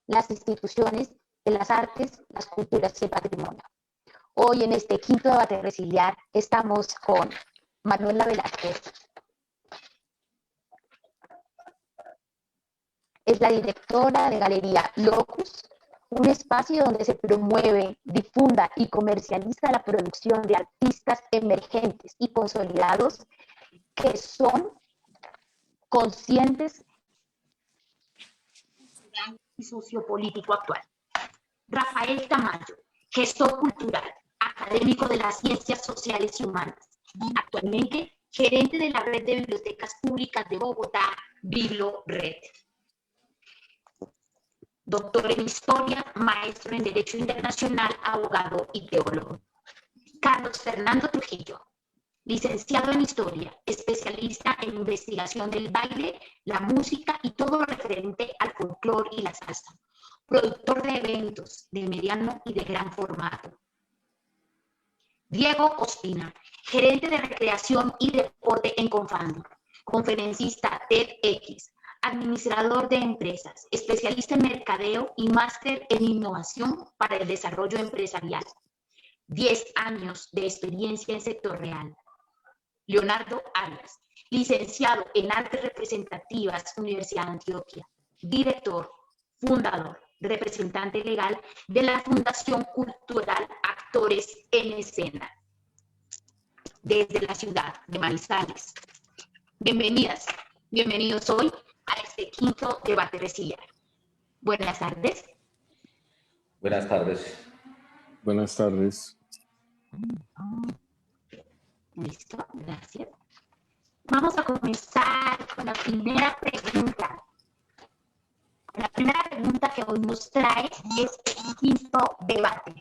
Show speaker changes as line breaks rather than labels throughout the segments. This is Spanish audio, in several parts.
las instituciones de las artes, las culturas y el patrimonio. Hoy en este quinto debate Resiliar estamos con Manuela Velázquez. Es la directora de Galería Locus, un espacio donde se promueve, difunda y comercializa la producción de artistas emergentes y consolidados que son conscientes y sociopolítico actual. Rafael Tamayo, gestor cultural, académico de las ciencias sociales y humanas, actualmente gerente de la Red de Bibliotecas Públicas de Bogotá, BibloRed. Doctor en Historia, maestro en Derecho Internacional, abogado y teólogo. Carlos Fernando Trujillo, licenciado en Historia, especialista en investigación del baile, la música y todo lo referente al folclore y la salsa. Productor de eventos de mediano y de gran formato. Diego Ospina, gerente de recreación y deporte en Confando, conferencista TEDx, administrador de empresas, especialista en mercadeo y máster en innovación para el desarrollo empresarial. 10 años de experiencia en sector real. Leonardo Arias, licenciado en Artes Representativas, Universidad de Antioquia, director, fundador, representante legal de la Fundación Cultural Actores en Escena, desde la ciudad de Manizales. Bienvenidas, bienvenidos hoy a este quinto debate Resiliar. Buenas tardes.
Buenas tardes.
Buenas tardes.
Listo, gracias. Vamos a comenzar con la primera pregunta. La primera pregunta que hoy nos trae es el quinto debate.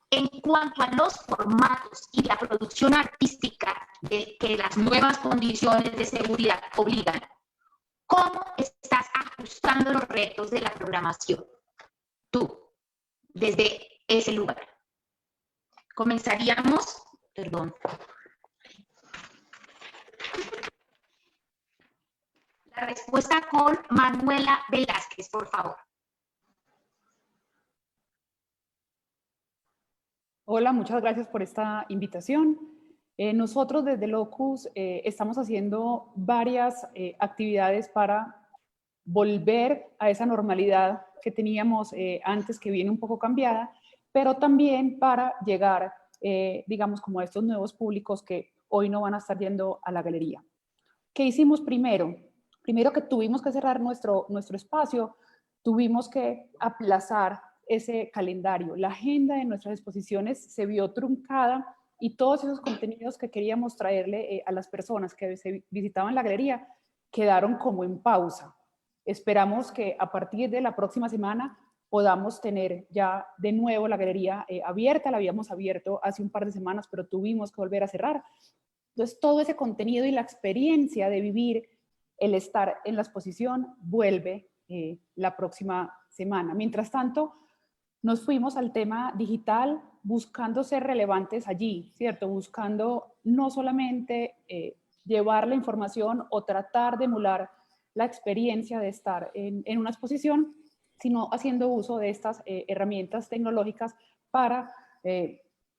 En cuanto a los formatos y la producción artística que las nuevas condiciones de seguridad obligan, ¿cómo estás ajustando los retos de la programación? Tú, desde ese lugar. Comenzaríamos, perdón. La respuesta con Manuela Velázquez, por favor.
Hola, muchas gracias por esta invitación. Nosotros desde Locus estamos haciendo varias actividades para volver a esa normalidad que teníamos antes, que viene un poco cambiada, pero también para llegar, digamos, como a estos nuevos públicos que hoy no van a estar yendo a la galería. ¿Qué hicimos primero? Primero que tuvimos que cerrar nuestro espacio, tuvimos que aplazar ese calendario. La agenda de nuestras exposiciones se vio truncada y todos esos contenidos que queríamos traerle a las personas que visitaban la galería quedaron como en pausa. Esperamos que a partir de la próxima semana podamos tener ya de nuevo la galería abierta. La habíamos abierto hace un par de semanas, pero tuvimos que volver a cerrar. Entonces, todo ese contenido y la experiencia de vivir el estar en la exposición vuelve la próxima semana. Mientras tanto, nos fuimos al tema digital buscando ser relevantes allí, ¿cierto? Buscando no solamente llevar la información o tratar de emular la experiencia de estar en una exposición, sino haciendo uso de estas herramientas tecnológicas para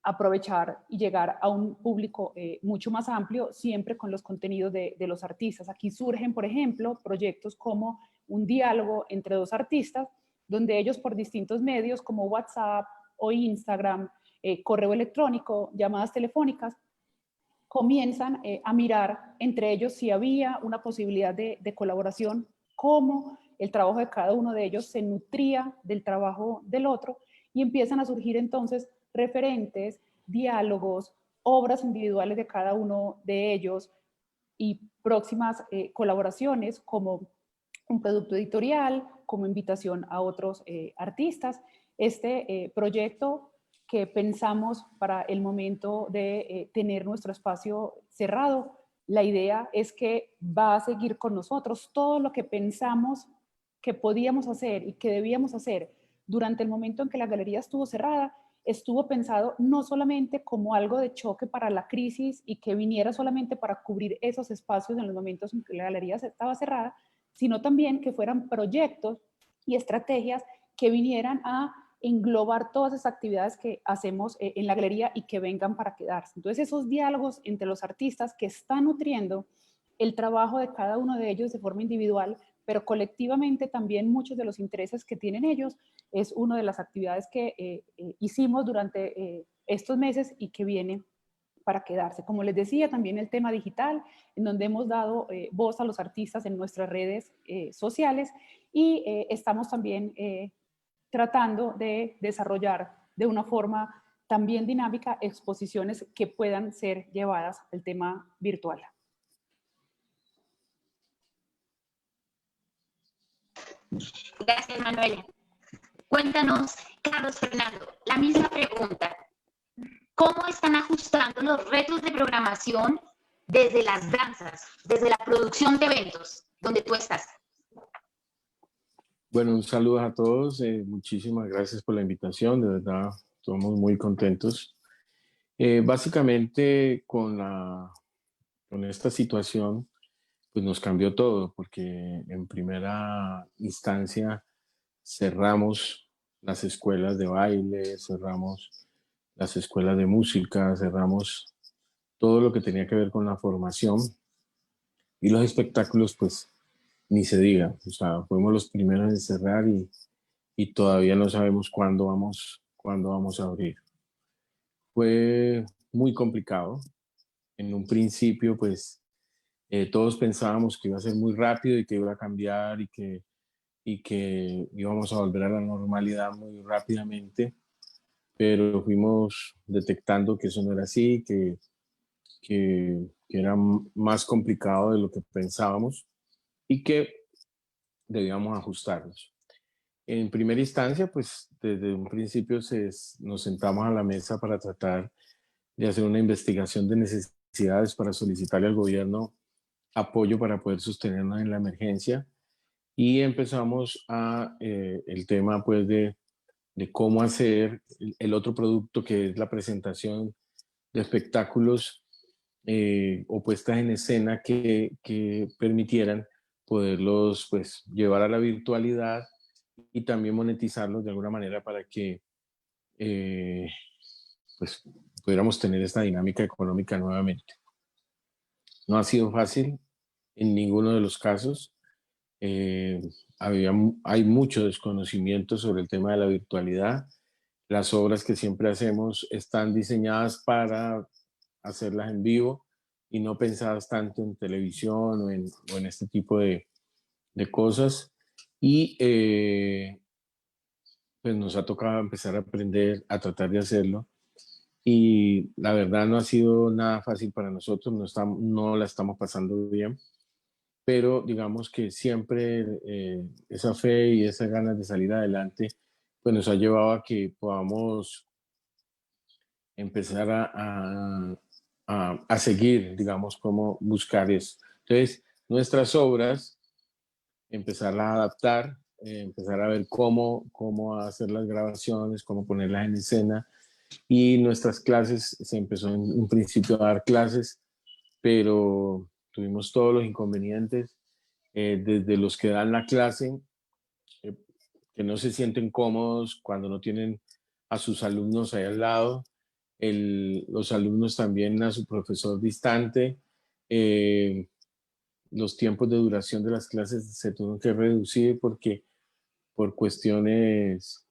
aprovechar y llegar a un público mucho más amplio, siempre con los contenidos de los artistas. Aquí surgen, por ejemplo, proyectos como un diálogo entre dos artistas, donde ellos por distintos medios como WhatsApp o Instagram, correo electrónico, llamadas telefónicas, comienzan a mirar entre ellos si había una posibilidad de colaboración, cómo el trabajo de cada uno de ellos se nutría del trabajo del otro, y empiezan a surgir entonces referentes, diálogos, obras individuales de cada uno de ellos y próximas colaboraciones como un producto editorial, como invitación a otros artistas. Este proyecto que pensamos para el momento de tener nuestro espacio cerrado, la idea es que va a seguir con nosotros. Todo lo que pensamos que podíamos hacer y que debíamos hacer durante el momento en que la galería estuvo cerrada, estuvo pensado no solamente como algo de choque para la crisis y que viniera solamente para cubrir esos espacios en los momentos en que la galería estaba cerrada, sino también que fueran proyectos y estrategias que vinieran a englobar todas esas actividades que hacemos en la galería y que vengan para quedarse. Entonces, esos diálogos entre los artistas que están nutriendo el trabajo de cada uno de ellos de forma individual, pero colectivamente también muchos de los intereses que tienen ellos, es una de las actividades que hicimos durante estos meses y que viene para quedarse. Como les decía, también el tema digital, en donde hemos dado voz a los artistas en nuestras redes sociales y estamos también tratando de desarrollar de una forma también dinámica exposiciones que puedan ser llevadas al tema virtual.
Gracias, Manuela. Cuéntanos, Carlos Fernando, la misma pregunta. ¿Cómo están ajustando los retos de programación desde las danzas, desde la producción de eventos, donde tú estás?
Bueno, un saludo a todos. Muchísimas gracias por la invitación. De verdad, estamos muy contentos. Básicamente, con esta situación, pues nos cambió todo, porque en primera instancia cerramos las escuelas de baile, cerramos las escuelas de música, cerramos todo lo que tenía que ver con la formación y los espectáculos, pues ni se diga. O sea, fuimos los primeros en cerrar y todavía no sabemos cuándo vamos a abrir. Fue muy complicado. En un principio, pues todos pensábamos que iba a ser muy rápido y que iba a cambiar y que íbamos a volver a la normalidad muy rápidamente, pero fuimos detectando que eso no era así, que era más complicado de lo que pensábamos y que debíamos ajustarnos. En primera instancia, pues desde un principio nos sentamos a la mesa para tratar de hacer una investigación de necesidades para solicitarle al gobierno apoyo para poder sostenernos en la emergencia y empezamos el tema pues de cómo hacer el otro producto que es la presentación de espectáculos o puestas en escena que permitieran poderlos pues llevar a la virtualidad y también monetizarlos de alguna manera para que pues pudiéramos tener esta dinámica económica nuevamente. No ha sido fácil en ninguno de los casos. Eh, hay mucho desconocimiento sobre el tema de la virtualidad. Las obras que siempre hacemos están diseñadas para hacerlas en vivo y no pensadas tanto en televisión o en este tipo de cosas. Y pues nos ha tocado empezar a aprender a tratar de hacerlo. Y la verdad no ha sido nada fácil para nosotros, no la estamos pasando bien, pero digamos que siempre esa fe y esas ganas de salir adelante pues nos ha llevado a que podamos empezar a seguir, digamos, cómo buscar eso. Entonces, nuestras obras, empezarlas a adaptar, empezar a ver cómo hacer las grabaciones, cómo ponerlas en escena. Y nuestras clases, se empezó en un principio a dar clases, pero tuvimos todos los inconvenientes, desde los que dan la clase, eh, que no se sienten cómodos cuando no tienen a sus alumnos ahí al lado, los alumnos también a su profesor distante, eh, los tiempos de duración de las clases se tuvieron que reducir porque por cuestiones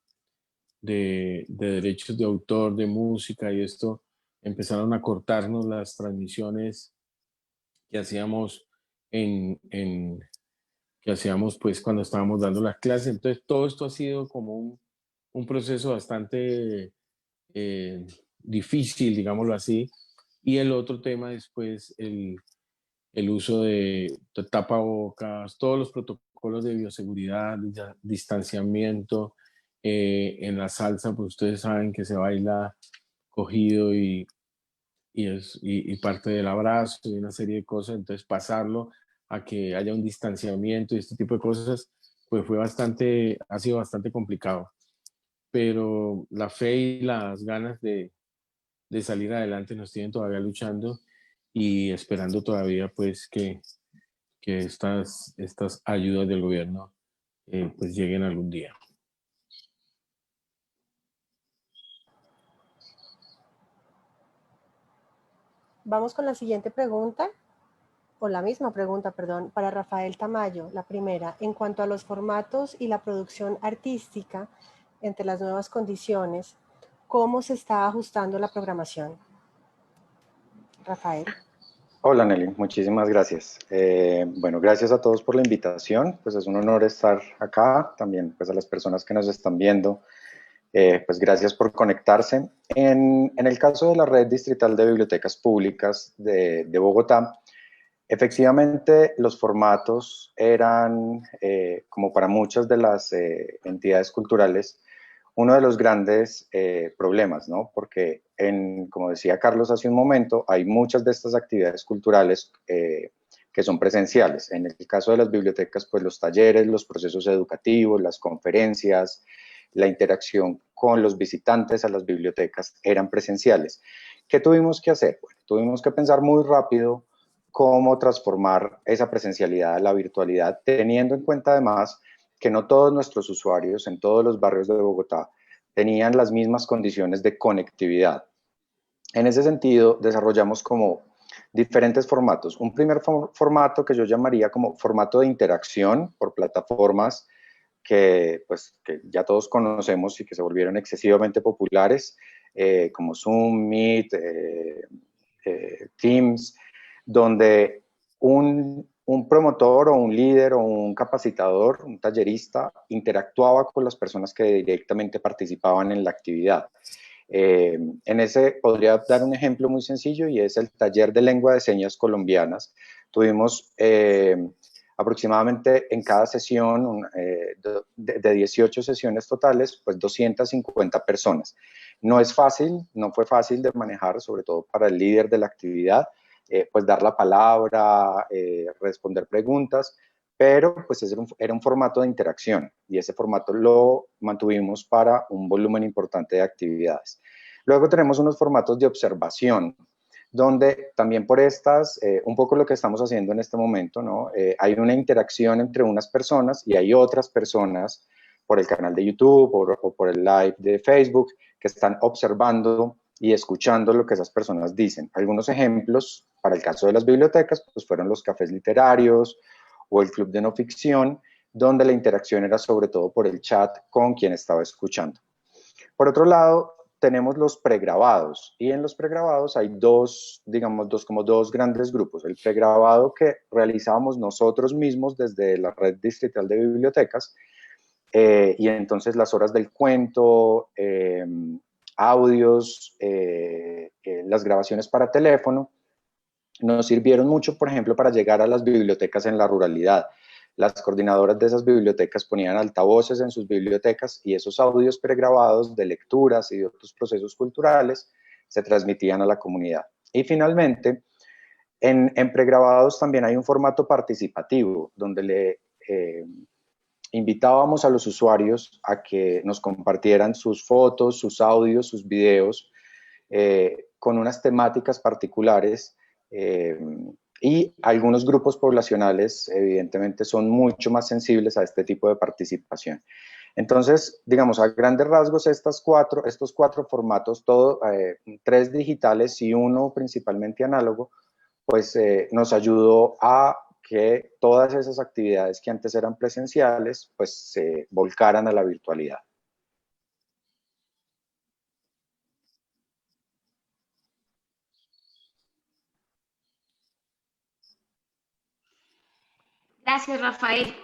de derechos de autor, de música y esto, empezaron a cortarnos las transmisiones que hacíamos que hacíamos pues cuando estábamos dando las clases. Entonces todo esto ha sido como un proceso bastante difícil, digámoslo así. Y el otro tema después, el uso de tapabocas, todos los protocolos de bioseguridad, de distanciamiento. En la salsa, pues ustedes saben que se baila cogido y parte del abrazo y una serie de cosas. Entonces pasarlo a que haya un distanciamiento y este tipo de cosas, pues ha sido bastante complicado. pero la fe y las ganas de salir adelante nos tienen todavía luchando y esperando todavía pues que estas ayudas del gobierno pues lleguen algún día.
Vamos con la siguiente pregunta, o la misma pregunta, perdón, para Rafael Tamayo. La primera, en cuanto a los formatos y la producción artística entre las nuevas condiciones, ¿cómo se está ajustando la programación? Rafael.
Hola Nelly, muchísimas gracias. Bueno, gracias a todos por la invitación, pues es un honor estar acá, también pues a las personas que nos están viendo, pues gracias por conectarse. En el caso de la Red Distrital de Bibliotecas Públicas de Bogotá, efectivamente los formatos eran, como para muchas de las entidades culturales, uno de los grandes problemas, ¿no? Porque, como decía Carlos hace un momento, hay muchas de estas actividades culturales que son presenciales. En el caso de las bibliotecas, pues los talleres, los procesos educativos, las conferencias, la interacción con los visitantes a las bibliotecas eran presenciales. ¿Qué tuvimos que hacer? Bueno, tuvimos que pensar muy rápido cómo transformar esa presencialidad a la virtualidad, teniendo en cuenta además que no todos nuestros usuarios en todos los barrios de Bogotá tenían las mismas condiciones de conectividad. En ese sentido, desarrollamos como diferentes formatos. Un primer formato que yo llamaría como formato de interacción por plataformas que ya todos conocemos y que se volvieron excesivamente populares, como Zoom, Meet, Teams, donde un promotor o un líder o un capacitador, un tallerista, interactuaba con las personas que directamente participaban en la actividad. En ese podría dar un ejemplo muy sencillo y es el taller de lengua de señas colombianas. Tuvimos aproximadamente en cada sesión de 18 sesiones totales, pues 250 personas. No es fácil, no fue fácil de manejar, sobre todo para el líder de la actividad, pues dar la palabra, responder preguntas, pero pues era un formato de interacción y ese formato lo mantuvimos para un volumen importante de actividades. Luego tenemos unos formatos de observación, donde también por estas, un poco lo que estamos haciendo en este momento, ¿no? Hay una interacción entre unas personas y hay otras personas por el canal de YouTube o por el live de Facebook que están observando y escuchando lo que esas personas dicen. Algunos ejemplos, para el caso de las bibliotecas, pues fueron los cafés literarios o el club de no ficción, donde la interacción era sobre todo por el chat con quien estaba escuchando. Por otro lado, tenemos los pregrabados, y en los pregrabados hay dos grandes grupos. El pregrabado que realizábamos nosotros mismos desde la Red Distrital de Bibliotecas, y entonces las horas del cuento, audios, las grabaciones para teléfono, nos sirvieron mucho, por ejemplo, para llegar a las bibliotecas en la ruralidad. Las coordinadoras de esas bibliotecas ponían altavoces en sus bibliotecas y esos audios pregrabados de lecturas y de otros procesos culturales se transmitían a la comunidad. Y finalmente, en pregrabados también hay un formato participativo, donde le invitábamos a los usuarios a que nos compartieran sus fotos, sus audios, sus videos, con unas temáticas particulares, y algunos grupos poblacionales evidentemente son mucho más sensibles a este tipo de participación. Entonces, digamos, a grandes rasgos estos cuatro formatos, 3 digitales y uno principalmente análogo, pues nos ayudó a que todas esas actividades que antes eran presenciales, pues se volcaran a la virtualidad.
Gracias, Rafael.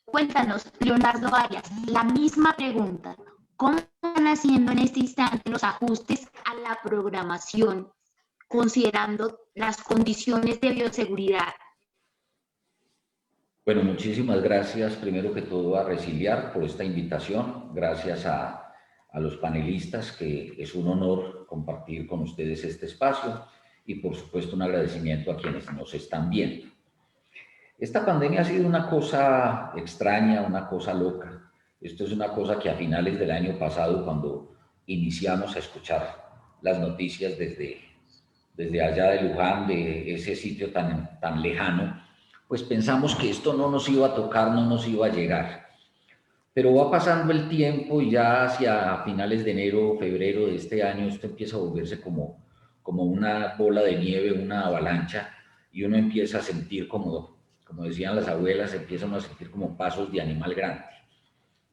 Cuéntanos, Leonardo Arias, la misma pregunta. ¿Cómo están haciendo en este instante los ajustes a la programación, considerando las condiciones de bioseguridad?
Bueno, muchísimas gracias, primero que todo, a Resiliar por esta invitación. Gracias a los panelistas, que es un honor compartir con ustedes este espacio. Y, por supuesto, un agradecimiento a quienes nos están viendo. Esta pandemia ha sido una cosa extraña, una cosa loca. Esto es una cosa que a finales del año pasado, cuando iniciamos a escuchar las noticias desde allá de Luján, de ese sitio tan lejano, pues pensamos que esto no nos iba a tocar, no nos iba a llegar. Pero va pasando el tiempo y ya hacia finales de enero, febrero de este año, esto empieza a volverse como una bola de nieve, una avalancha, y uno empieza a sentir como decían las abuelas, empieza uno a sentir como pasos de animal grande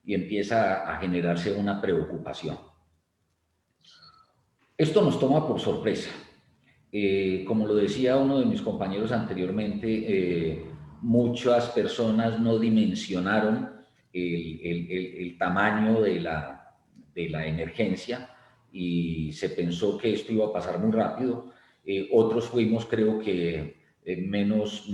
y empieza a generarse una preocupación. Esto nos toma por sorpresa. Como lo decía uno de mis compañeros anteriormente, muchas personas no dimensionaron el tamaño de la emergencia y se pensó que esto iba a pasar muy rápido. Otros fuimos, creo que, menos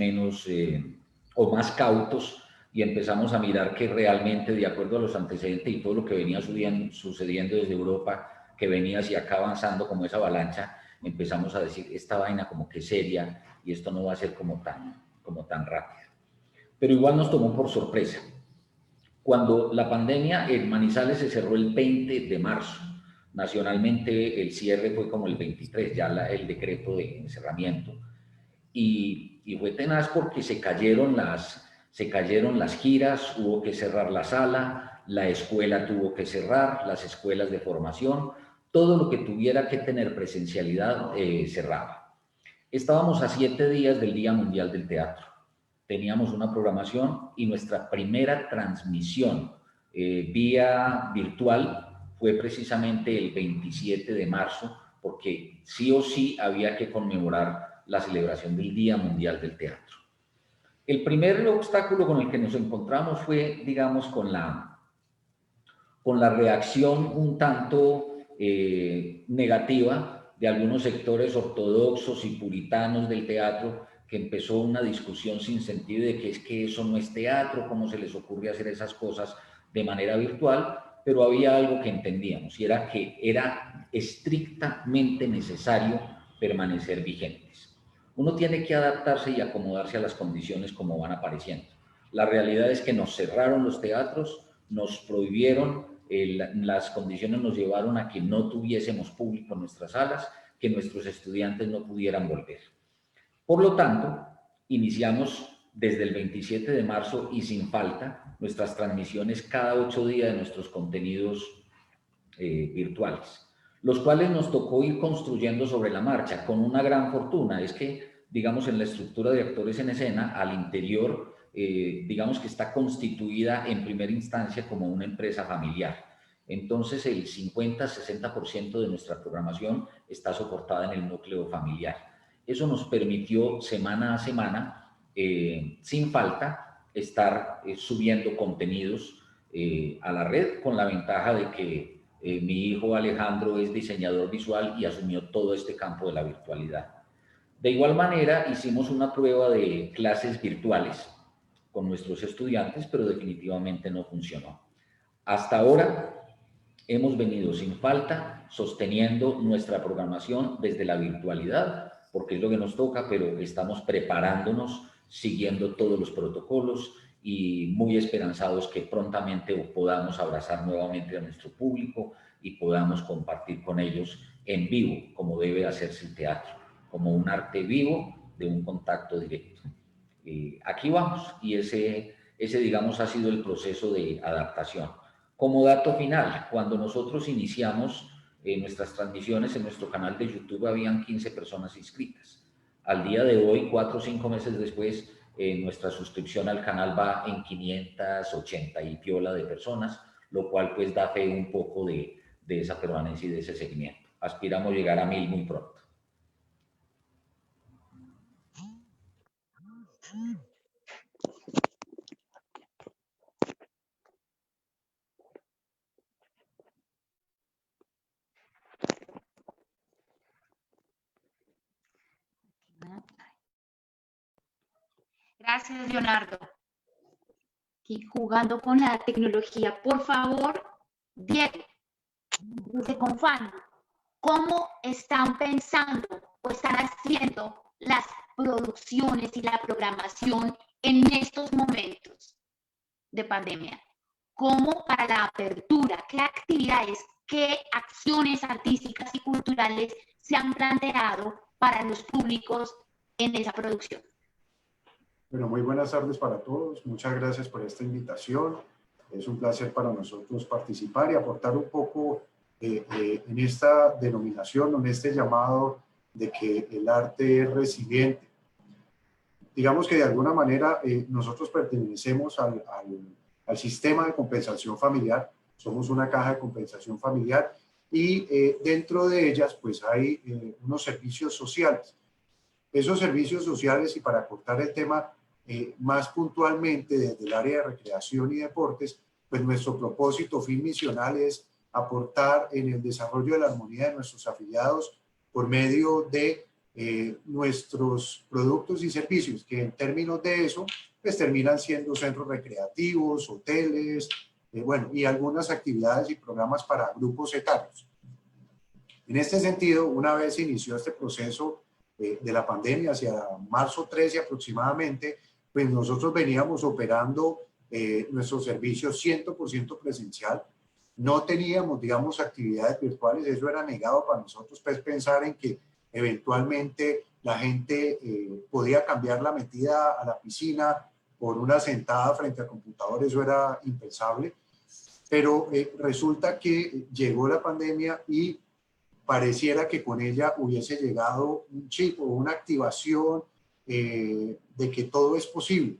o más cautos y empezamos a mirar que realmente, de acuerdo a los antecedentes y todo lo que venía sucediendo desde Europa, que venía hacia acá avanzando como esa avalancha, empezamos a decir, esta vaina como que seria y esto no va a ser como tan rápido. Pero igual nos tomó por sorpresa. Cuando la pandemia en Manizales se cerró el 20 de marzo, nacionalmente el cierre fue como el 23, ya el decreto de encerramiento. Y fue tenaz porque se cayeron las giras, hubo que cerrar la sala, la escuela tuvo que cerrar, las escuelas de formación, todo lo que tuviera que tener presencialidad cerraba. Estábamos a 7 días del Día Mundial del Teatro. Teníamos una programación y nuestra primera transmisión vía virtual fue precisamente el 27 de marzo, porque sí o sí había que conmemorar la celebración del Día Mundial del Teatro. El primer obstáculo con el que nos encontramos fue, digamos, con la reacción un tanto negativa de algunos sectores ortodoxos y puritanos del teatro, que empezó una discusión sin sentido de que es que eso no es teatro, cómo se les ocurre hacer esas cosas de manera virtual, pero había algo que entendíamos y era que era estrictamente necesario permanecer vigentes. Uno tiene que adaptarse y acomodarse a las condiciones como van apareciendo. La realidad es que nos cerraron los teatros, nos prohibieron, las condiciones nos llevaron a que no tuviésemos público en nuestras salas, que nuestros estudiantes no pudieran volver. Por lo tanto, iniciamos desde el 27 de marzo y sin falta nuestras transmisiones cada 8 días de nuestros contenidos virtuales, los cuales nos tocó ir construyendo sobre la marcha con una gran fortuna. Es que, digamos, en la estructura de actores en escena, al interior, digamos que está constituida en primera instancia como una empresa familiar. Entonces, el 50-60% de nuestra programación está soportada en el núcleo familiar. Eso nos permitió semana a semana, sin falta, estar subiendo contenidos a la red, con la ventaja de que mi hijo Alejandro es diseñador visual y asumió todo este campo de la virtualidad. De igual manera, hicimos una prueba de clases virtuales con nuestros estudiantes, pero definitivamente no funcionó. Hasta ahora hemos venido sin falta sosteniendo nuestra programación desde la virtualidad, porque es lo que nos toca, pero estamos preparándonos, siguiendo todos los protocolos y muy esperanzados que prontamente podamos abrazar nuevamente a nuestro público y podamos compartir con ellos en vivo, como debe hacerse el teatro, como un arte vivo de un contacto directo. Aquí vamos, y ese, digamos, ha sido el proceso de adaptación. Como dato final, cuando nosotros iniciamos nuestras transmisiones en nuestro canal de YouTube habían 15 personas inscritas. Al día de hoy, 4 o 5 meses después, nuestra suscripción al canal va en 580 y piola de personas, lo cual pues da fe un poco de esa permanencia y de ese seguimiento. Aspiramos llegar a 1000 muy pronto.
Gracias, Leonardo. Y jugando con la tecnología, por favor, Diego, desde Confando, ¿cómo están pensando o están haciendo las producciones y la programación en estos momentos de pandemia? como para la apertura, qué actividades, qué acciones artísticas y culturales se han planteado para los públicos en esa producción.
Bueno, muy buenas tardes para todos. Muchas gracias por esta invitación. Es un placer para nosotros participar y aportar un poco en esta denominación, en este llamado de que el arte es resiliente. Digamos que de alguna manera nosotros pertenecemos al sistema de compensación familiar, somos una caja de compensación familiar y dentro de ellas pues hay unos servicios sociales. Esos servicios sociales, y para cortar el tema más puntualmente desde el área de recreación y deportes, pues nuestro propósito, fin misional es aportar en el desarrollo de la armonía de nuestros afiliados por medio de nuestros productos y servicios, que en términos de eso, pues terminan siendo centros recreativos, hoteles, bueno, y algunas actividades y programas para grupos etarios. En este sentido, una vez se inició este proceso de la pandemia, hacia marzo 13 aproximadamente, pues nosotros veníamos operando nuestros servicios 100% presencial. No teníamos, digamos, actividades virtuales, eso era negado para nosotros, pues pensar en que eventualmente la gente podía cambiar la metida a la piscina por una sentada frente al computador, eso era impensable. Pero resulta que llegó la pandemia y pareciera que con ella hubiese llegado un chip o una activación de que todo es posible.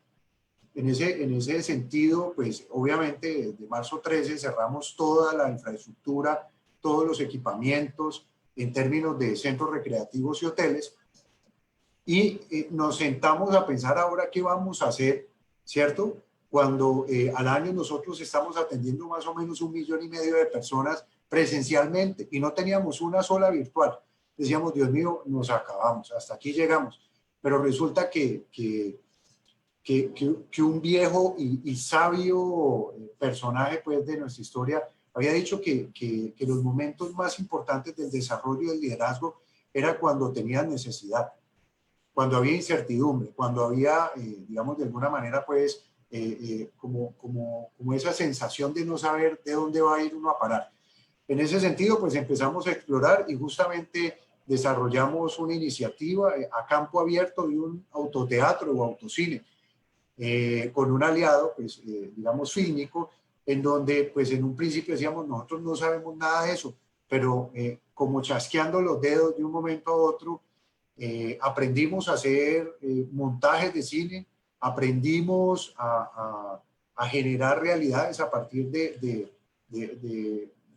En ese sentido, pues obviamente desde marzo 13 cerramos toda la infraestructura, todos los equipamientos en términos de centros recreativos y hoteles y nos sentamos a pensar ahora qué vamos a hacer, ¿cierto? Cuando al año nosotros estamos atendiendo más o menos 1,5 millones de personas presencialmente y no teníamos una sola virtual. Decíamos, Dios mío, nos acabamos, hasta aquí llegamos. Pero resulta que un viejo y sabio personaje pues, de nuestra historia había dicho que los momentos más importantes del desarrollo del liderazgo era cuando tenían necesidad, cuando había incertidumbre, cuando había, digamos, de alguna manera, pues, como esa sensación de no saber de dónde va a ir uno a parar. En ese sentido, pues empezamos a explorar y justamente desarrollamos una iniciativa a campo abierto de un autoteatro o autocine con un aliado, pues digamos fílmico, en donde pues en un principio decíamos nosotros no sabemos nada de eso, pero como chasqueando los dedos de un momento a otro, aprendimos a hacer montajes de cine, aprendimos a generar realidades a partir de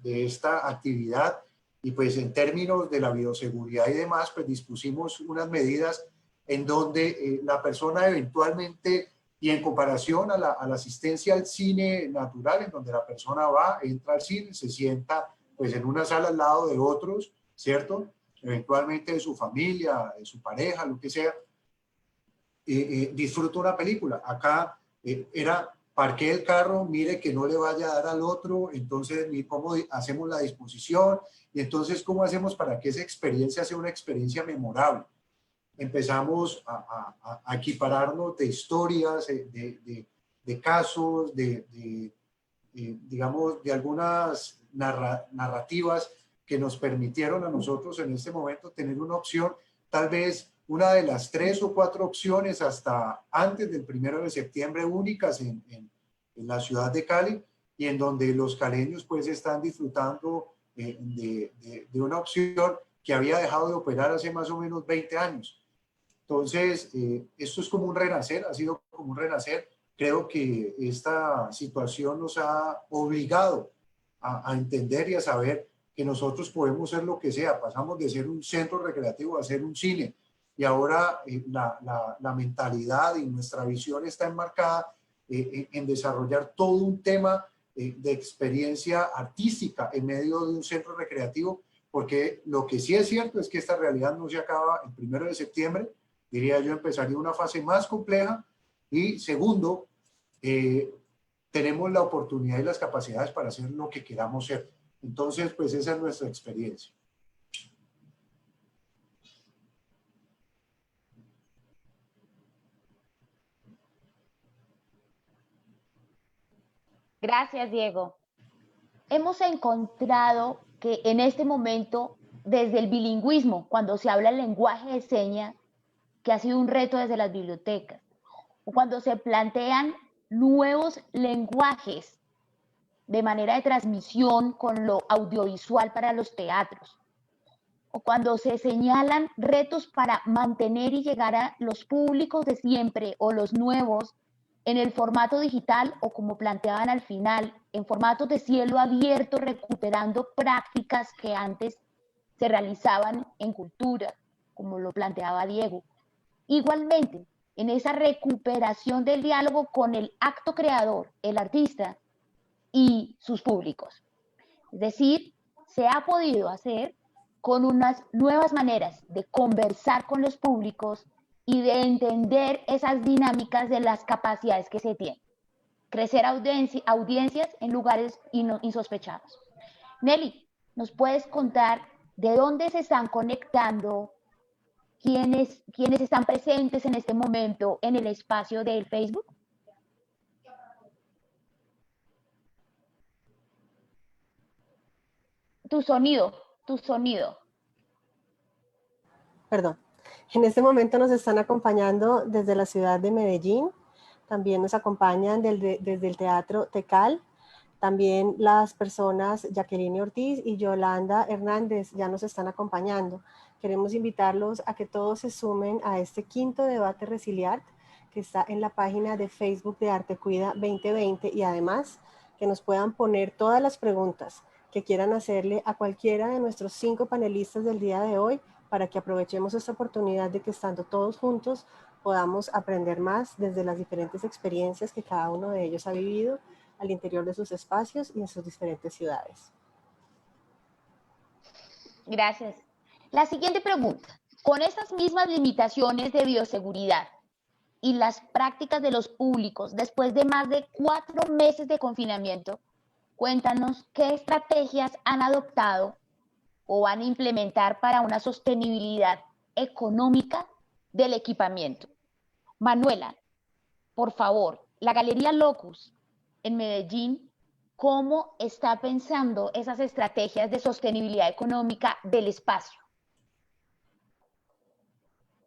esta actividad y pues en términos de la bioseguridad y demás, pues dispusimos unas medidas en donde la persona eventualmente y en comparación a la asistencia al cine natural, en donde la persona va, entra al cine, se sienta pues en una sala al lado de otros, ¿cierto? Eventualmente de su familia, de su pareja, lo que sea, disfruta una película. Acá era parquee el carro, mire que no le vaya a dar al otro, entonces cómo hacemos la disposición y entonces cómo hacemos para que esa experiencia sea una experiencia memorable. Empezamos a equipararnos de historias, de casos, digamos, de algunas narrativas que nos permitieron a nosotros en este momento tener una opción, tal vez una de las 3 o 4 opciones hasta antes del 1 de septiembre únicas en la ciudad de Cali y en donde los caleños pues están disfrutando de una opción que había dejado de operar hace más o menos 20 años. Entonces, esto es como un renacer, ha sido como un renacer. Creo que esta situación nos ha obligado a entender y a saber que nosotros podemos ser lo que sea. Pasamos de ser un centro recreativo a ser un cine. Y ahora la mentalidad y nuestra visión está enmarcada en desarrollar todo un tema de experiencia artística en medio de un centro recreativo, porque lo que sí es cierto es que esta realidad no se acaba el 1 de septiembre, diría yo, empezaría una fase más compleja y segundo, tenemos la oportunidad y las capacidades para hacer lo que queramos ser. Entonces, pues esa es nuestra experiencia.
Gracias, Diego. Hemos encontrado que en este momento, desde el bilingüismo, cuando se habla el lenguaje de señas, que ha sido un reto desde las bibliotecas, o cuando se plantean nuevos lenguajes de manera de transmisión con lo audiovisual para los teatros, o cuando se señalan retos para mantener y llegar a los públicos de siempre o los nuevos en el formato digital o como planteaban al final, en formatos de cielo abierto, recuperando prácticas que antes se realizaban en cultura, como lo planteaba Diego. Igualmente, en esa recuperación del diálogo con el acto creador, el artista y sus públicos. Es decir, se ha podido hacer con unas nuevas maneras de conversar con los públicos y de entender esas dinámicas de las capacidades que se tienen. Crecer audiencias en lugares insospechados. Nelly, ¿nos puedes contar de dónde se están conectando? ¿Quiénes están presentes en este momento en el espacio del Facebook? Tu sonido.
Perdón. En este momento nos están acompañando desde la ciudad de Medellín. También nos acompañan desde el Teatro Tecal. También las personas Jacqueline Ortiz y Yolanda Hernández ya nos están acompañando. Queremos invitarlos a que todos se sumen a este quinto debate Resiliart que está en la página de Facebook de Arte Cuida 2020 y además que nos puedan poner todas las preguntas que quieran hacerle a cualquiera de nuestros 5 panelistas del día de hoy para que aprovechemos esta oportunidad de que estando todos juntos podamos aprender más desde las diferentes experiencias que cada uno de ellos ha vivido al interior de sus espacios y en sus diferentes ciudades.
Gracias. La siguiente pregunta. Con estas mismas limitaciones de bioseguridad y las prácticas de los públicos después de más de 4 meses de confinamiento, cuéntanos qué estrategias han adoptado o van a implementar para una sostenibilidad económica del equipamiento. Manuela, por favor, la Galería Locus en Medellín, ¿cómo está pensando esas estrategias de sostenibilidad económica del espacio?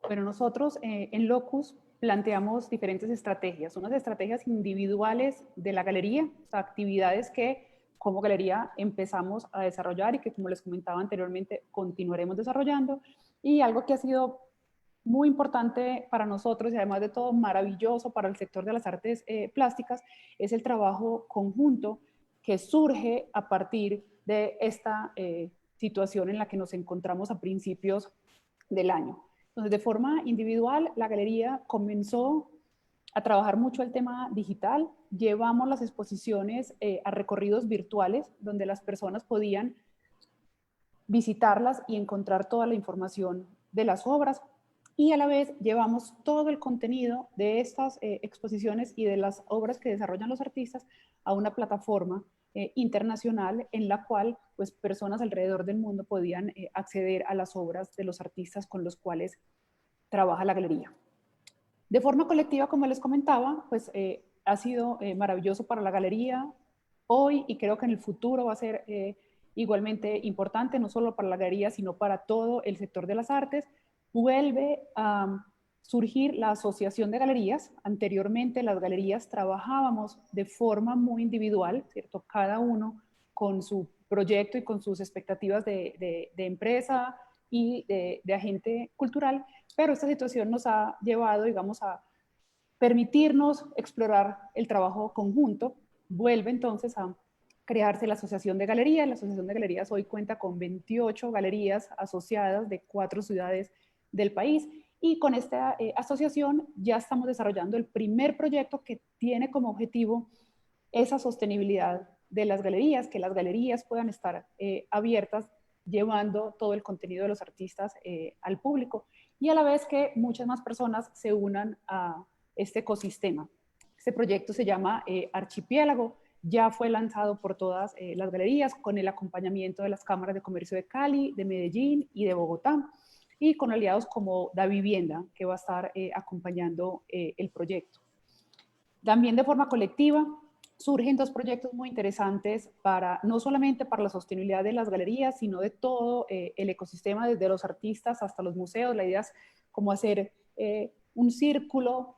Bueno, nosotros en Locus planteamos diferentes estrategias, unas estrategias individuales de la galería, o sea, actividades que como galería empezamos a desarrollar y que, como les comentaba anteriormente, continuaremos desarrollando, y algo que ha sido muy importante para nosotros y además de todo maravilloso para el sector de las artes plásticas es el trabajo conjunto que surge a partir de esta situación en la que nos encontramos a principios del año. Entonces, de forma individual, la galería comenzó a trabajar mucho el tema digital. Llevamos las exposiciones a recorridos virtuales, donde las personas podían visitarlas y encontrar toda la información de las obras. Y a la vez llevamos todo el contenido de estas exposiciones y de las obras que desarrollan los artistas a una plataforma internacional en la cual pues, personas alrededor del mundo podían acceder a las obras de los artistas con los cuales trabaja la galería. De forma colectiva, como les comentaba, pues ha sido maravilloso para la galería hoy y creo que en el futuro va a ser igualmente importante, no solo para la galería, sino para todo el sector de las artes. Vuelve a surgir la asociación de galerías. Anteriormente las galerías trabajábamos de forma muy individual, ¿cierto? Cada uno con su proyecto y con sus expectativas de empresa y de agente cultural, pero esta situación nos ha llevado, digamos, a permitirnos explorar el trabajo conjunto. Vuelve entonces a crearse la Asociación de Galerías. La Asociación de Galerías hoy cuenta con 28 galerías asociadas de 4 ciudades del país, y con esta asociación ya estamos desarrollando el primer proyecto que tiene como objetivo esa sostenibilidad de las galerías, que las galerías puedan estar abiertas llevando todo el contenido de los artistas al público, y a la vez que muchas más personas se unan a este ecosistema. Este proyecto se llama Archipiélago, ya fue lanzado por todas las galerías con el acompañamiento de las cámaras de comercio de Cali, de Medellín y de Bogotá, y con aliados como Da Vivienda, que va a estar acompañando el proyecto. También de forma colectiva surgen dos proyectos muy interesantes para, no solamente para la sostenibilidad de las galerías, sino de todo el ecosistema, desde los artistas hasta los museos. La idea es como hacer un círculo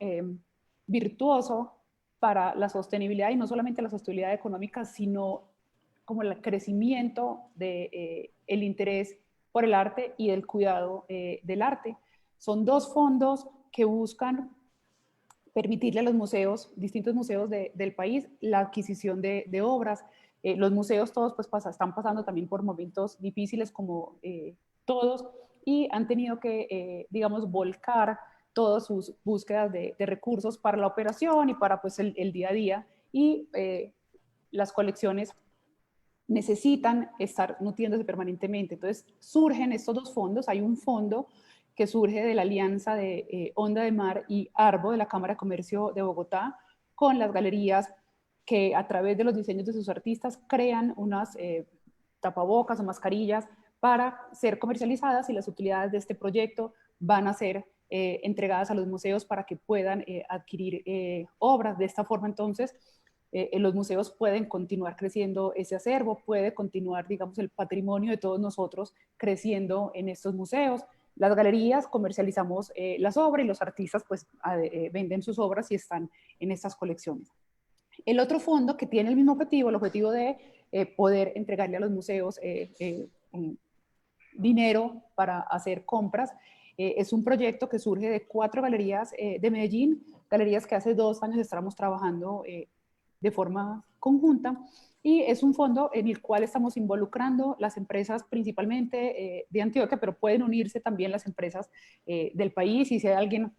virtuoso para la sostenibilidad, y no solamente la sostenibilidad económica, sino como el crecimiento del el interés por el arte y el cuidado del arte. Son dos fondos que buscan permitirle a los museos, distintos museos del país, la adquisición de obras. Los museos todos pues están pasando también por momentos difíciles como todos, y han tenido que, digamos, volcar todas sus búsquedas de recursos para la operación y para pues el día a día, y las colecciones necesitan estar nutriéndose permanentemente. Entonces surgen estos dos fondos. Hay un fondo que surge de la alianza de Onda de Mar y Arbo de la Cámara de Comercio de Bogotá con las galerías, que a través de los diseños de sus artistas crean unas tapabocas o mascarillas para ser comercializadas, y las utilidades de este proyecto van a ser entregadas a los museos para que puedan adquirir obras. De esta forma, entonces, los museos pueden continuar creciendo ese acervo, puede continuar, digamos, el patrimonio de todos nosotros creciendo en estos museos. Las galerías comercializamos las obras, y los artistas pues venden sus obras y están en estas colecciones. El otro fondo, que tiene el mismo objetivo, el objetivo de poder entregarle a los museos dinero para hacer compras, es un proyecto que surge de 4 galerías de Medellín, galerías que hace 2 años estábamos trabajando de forma conjunta, y es un fondo en el cual estamos involucrando las empresas principalmente de Antioquia, pero pueden unirse también las empresas del país, y si hay alguien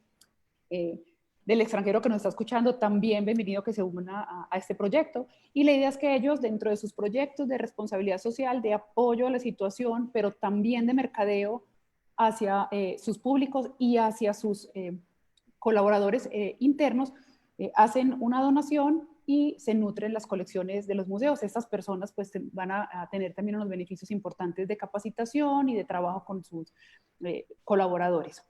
del extranjero que nos está escuchando, también bienvenido que se una a este proyecto. Y la idea es que ellos, dentro de sus proyectos de responsabilidad social, de apoyo a la situación, pero también de mercadeo hacia sus públicos y hacia sus colaboradores internos, hacen una donación y se nutren las colecciones de los museos. Estas personas pues van a tener también unos beneficios importantes de capacitación y de trabajo con sus colaboradores.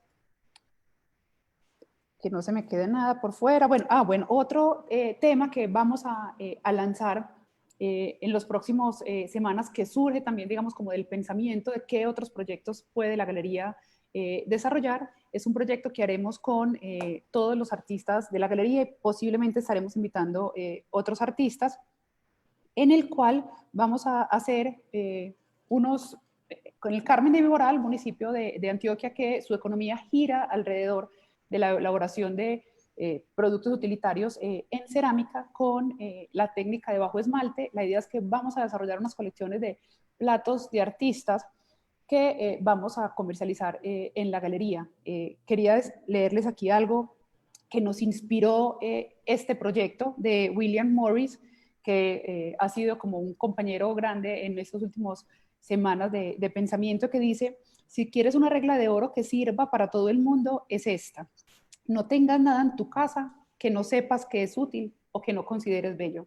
Que no se me quede nada por fuera. Bueno, otro tema que vamos a lanzar en los próximos semanas, que surge también, digamos, como del pensamiento de qué otros proyectos puede la galería desarrollar, es un proyecto que haremos con todos los artistas de la galería, y posiblemente estaremos invitando otros artistas, en el cual vamos a hacer con el Carmen de Viboral, municipio de Antioquia, que su economía gira alrededor de la elaboración de productos utilitarios en cerámica con la técnica de bajo esmalte. La idea es que vamos a desarrollar unas colecciones de platos de artistas que vamos a comercializar en la galería. Quería leerles aquí algo que nos inspiró este proyecto de William Morris, que ha sido como un compañero grande en estos últimos semanas de pensamiento, que dice: si quieres una regla de oro que sirva para todo el mundo, es esta: no tengas nada en tu casa que no sepas que es útil o que no consideres bello.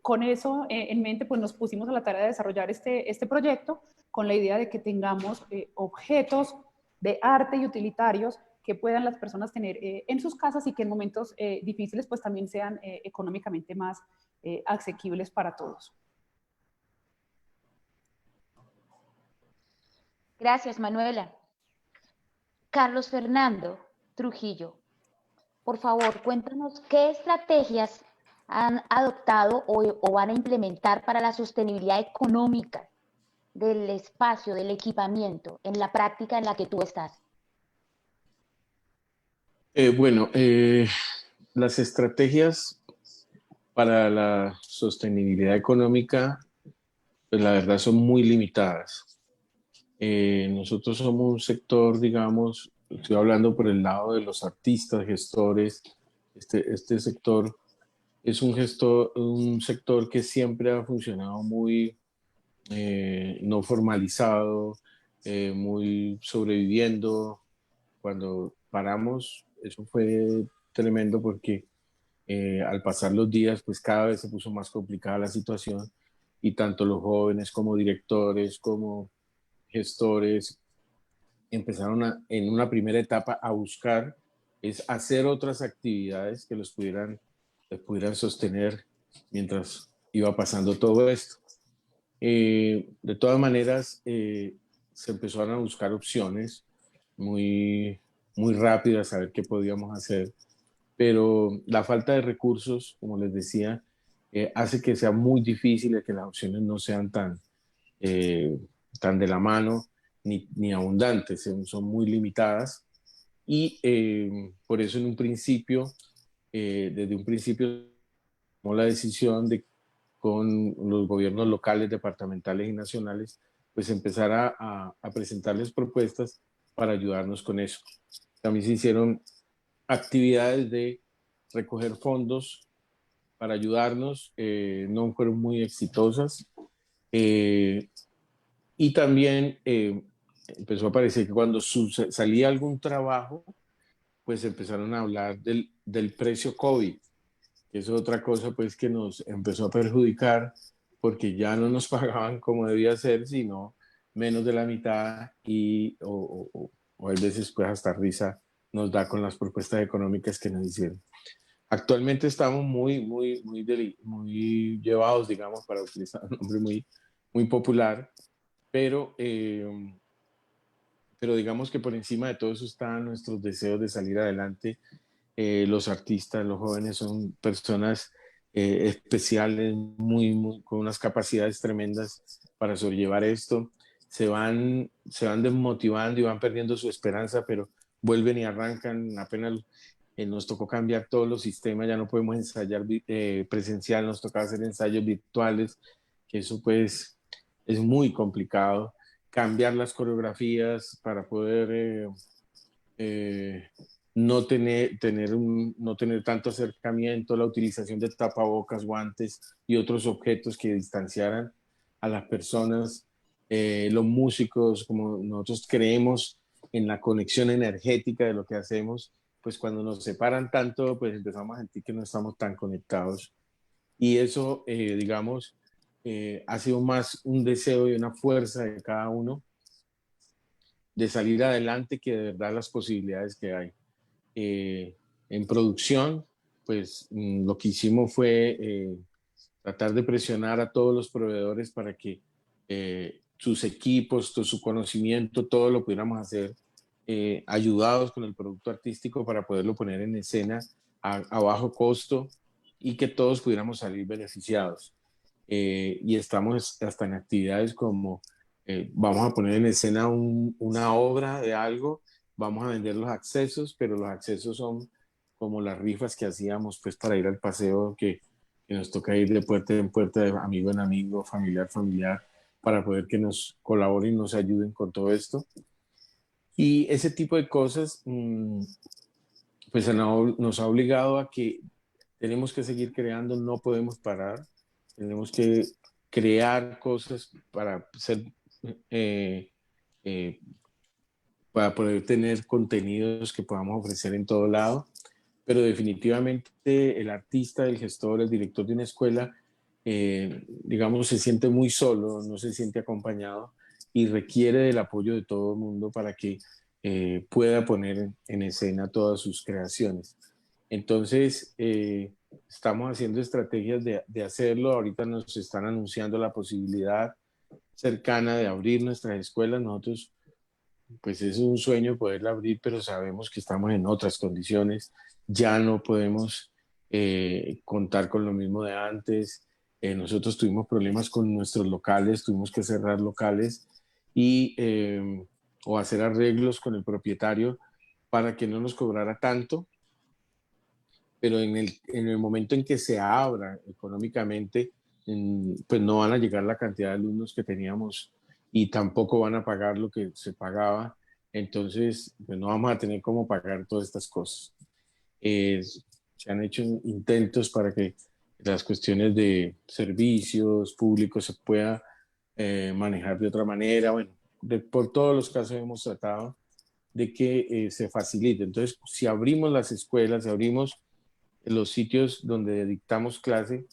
Con eso en mente, pues nos pusimos a la tarea de desarrollar este proyecto, con la idea de que tengamos objetos de arte y utilitarios que puedan las personas tener en sus casas, y que en momentos difíciles pues también sean económicamente más asequibles para todos.
Gracias, Manuela. Carlos Fernando Trujillo, por favor, cuéntanos qué estrategias han adoptado o van a implementar para la sostenibilidad económica del espacio, del equipamiento, en la práctica en la que tú estás.
Las estrategias para la sostenibilidad económica, pues la verdad son muy limitadas. Nosotros somos un sector, digamos, estoy hablando por el lado de los artistas, gestores. Este sector es un sector que siempre ha funcionado muy no formalizado, muy sobreviviendo. Cuando paramos, eso fue tremendo, porque al pasar los días, pues cada vez se puso más complicada la situación, y tanto los jóvenes como directores, como gestores, empezaron en una primera etapa a buscar hacer otras actividades que les pudieran sostener mientras iba pasando todo esto. De todas maneras, se empezaron a buscar opciones muy rápidas, a ver qué podíamos hacer, pero la falta de recursos, como les decía, hace que sea muy difícil que las opciones no sean tan de la mano ni abundantes, son muy limitadas y por eso en un principio, desde un principio tomó la decisión de con los gobiernos locales, departamentales y nacionales, pues empezar a presentarles propuestas para ayudarnos con eso. También se hicieron actividades de recoger fondos para ayudarnos, no fueron muy exitosas. Y también empezó a parecer que cuando salía algún trabajo, pues empezaron a hablar del precio COVID, que es otra cosa pues que nos empezó a perjudicar porque ya no nos pagaban como debía ser, sino menos de la mitad o hay veces pues hasta risa nos da con las propuestas económicas que nos hicieron. Actualmente estamos muy llevados, digamos, para utilizar un nombre muy popular, pero digamos que por encima de todo eso están nuestros deseos de salir adelante. Los artistas, los jóvenes son personas especiales, con unas capacidades tremendas para sobrellevar esto. Se van desmotivando y van perdiendo su esperanza, pero vuelven y arrancan. Apenas nos tocó cambiar todos los sistemas, ya no podemos ensayar presencial, nos toca hacer ensayos virtuales, que eso pues es muy complicado. Cambiar las coreografías para poder no tener tanto acercamiento, la utilización de tapabocas, guantes y otros objetos que distanciaran a las personas. Los músicos, como nosotros creemos en la conexión energética de lo que hacemos, pues cuando nos separan tanto, pues empezamos a sentir que no estamos tan conectados. Y eso, digamos, ha sido más un deseo y una fuerza de cada uno de salir adelante que de verdad las posibilidades que hay. En producción, pues lo que hicimos fue tratar de presionar a todos los proveedores para que sus equipos, todo su conocimiento, todo lo pudiéramos hacer ayudados con el producto artístico para poderlo poner en escena a bajo costo y que todos pudiéramos salir beneficiados. Y estamos hasta en actividades como vamos a poner en escena una obra de algo, vamos a vender los accesos, pero los accesos son como las rifas que hacíamos pues para ir al paseo que nos toca ir de puerta en puerta, de amigo en amigo, familiar, para poder que nos colaboren y nos ayuden con todo esto. Y ese tipo de cosas pues nos ha obligado a que tenemos que seguir creando, no podemos parar, tenemos que crear cosas para para poder tener contenidos que podamos ofrecer en todo lado, pero definitivamente el artista, el gestor, el director de una escuela, digamos, se siente muy solo, no se siente acompañado y requiere del apoyo de todo el mundo para que pueda poner en escena todas sus creaciones. Entonces, estamos haciendo estrategias de hacerlo. Ahorita nos están anunciando la posibilidad cercana de abrir nuestras escuelas. Nosotros, pues es un sueño poderla abrir, pero sabemos que estamos en otras condiciones. Ya no podemos contar con lo mismo de antes. Nosotros tuvimos problemas con nuestros locales, tuvimos que cerrar locales o hacer arreglos con el propietario para que no nos cobrara tanto, pero en el momento en que se abra económicamente, pues no van a llegar la cantidad de alumnos que teníamos y tampoco van a pagar lo que se pagaba, entonces pues no vamos a tener cómo pagar todas estas cosas. Se han hecho intentos para que las cuestiones de servicios públicos se pueda manejar de otra manera. Bueno, por todos los casos hemos tratado de que se facilite. Entonces, si abrimos las escuelas, si abrimos los sitios donde dictamos clase,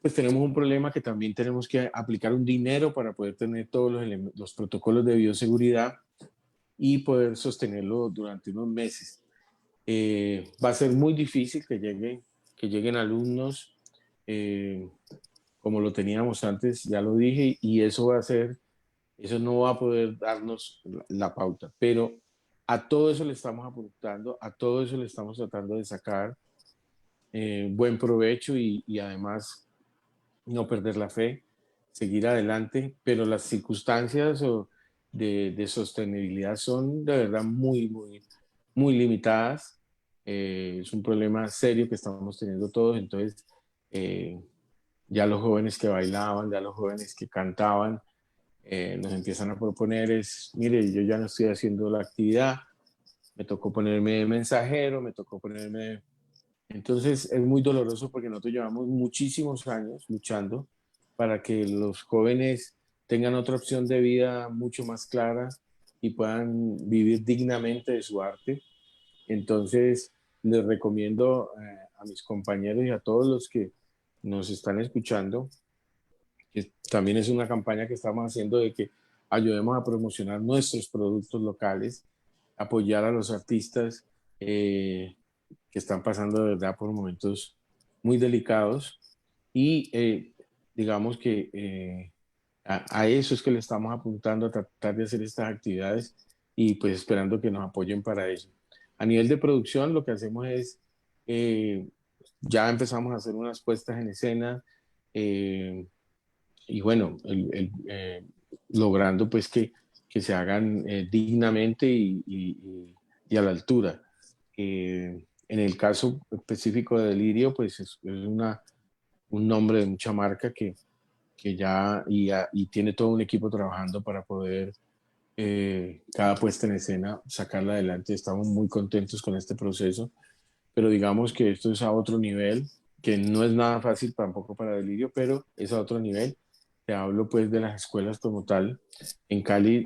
pues tenemos un problema que también tenemos que aplicar un dinero para poder tener todos los protocolos de bioseguridad y poder sostenerlo durante unos meses. Va a ser muy difícil que lleguen alumnos como lo teníamos antes, ya lo dije, y eso va a ser, eso no va a poder darnos la pauta, pero a todo eso le estamos apuntando, a todo eso le estamos tratando de sacar buen provecho y además no perder la fe, seguir adelante, pero las circunstancias de sostenibilidad son de verdad muy limitadas. Es un problema serio que estamos teniendo todos, entonces ya los jóvenes que bailaban, ya los jóvenes que cantaban, nos empiezan a proponer mire, yo ya no estoy haciendo la actividad, me tocó ponerme de mensajero, me tocó ponerme... Entonces es muy doloroso porque nosotros llevamos muchísimos años luchando para que los jóvenes tengan otra opción de vida mucho más clara y puedan vivir dignamente de su arte. Entonces les recomiendo a mis compañeros y a todos los que nos están escuchando, que también es una campaña que estamos haciendo de que ayudemos a promocionar nuestros productos locales, apoyar a los artistas que están pasando de verdad por momentos muy delicados y digamos que a eso es que le estamos apuntando, a tratar de hacer estas actividades y pues esperando que nos apoyen para eso. A nivel de producción lo que hacemos es, ya empezamos a hacer unas puestas en escena y bueno, logrando pues que se hagan dignamente y a la altura. En el caso específico de Delirio, pues es un nombre de mucha marca que ya y tiene todo un equipo trabajando para poder cada puesta en escena sacarla adelante. Estamos muy contentos con este proceso, pero digamos que esto es a otro nivel, que no es nada fácil tampoco para Delirio, pero es a otro nivel. Te hablo pues de las escuelas como tal. En Cali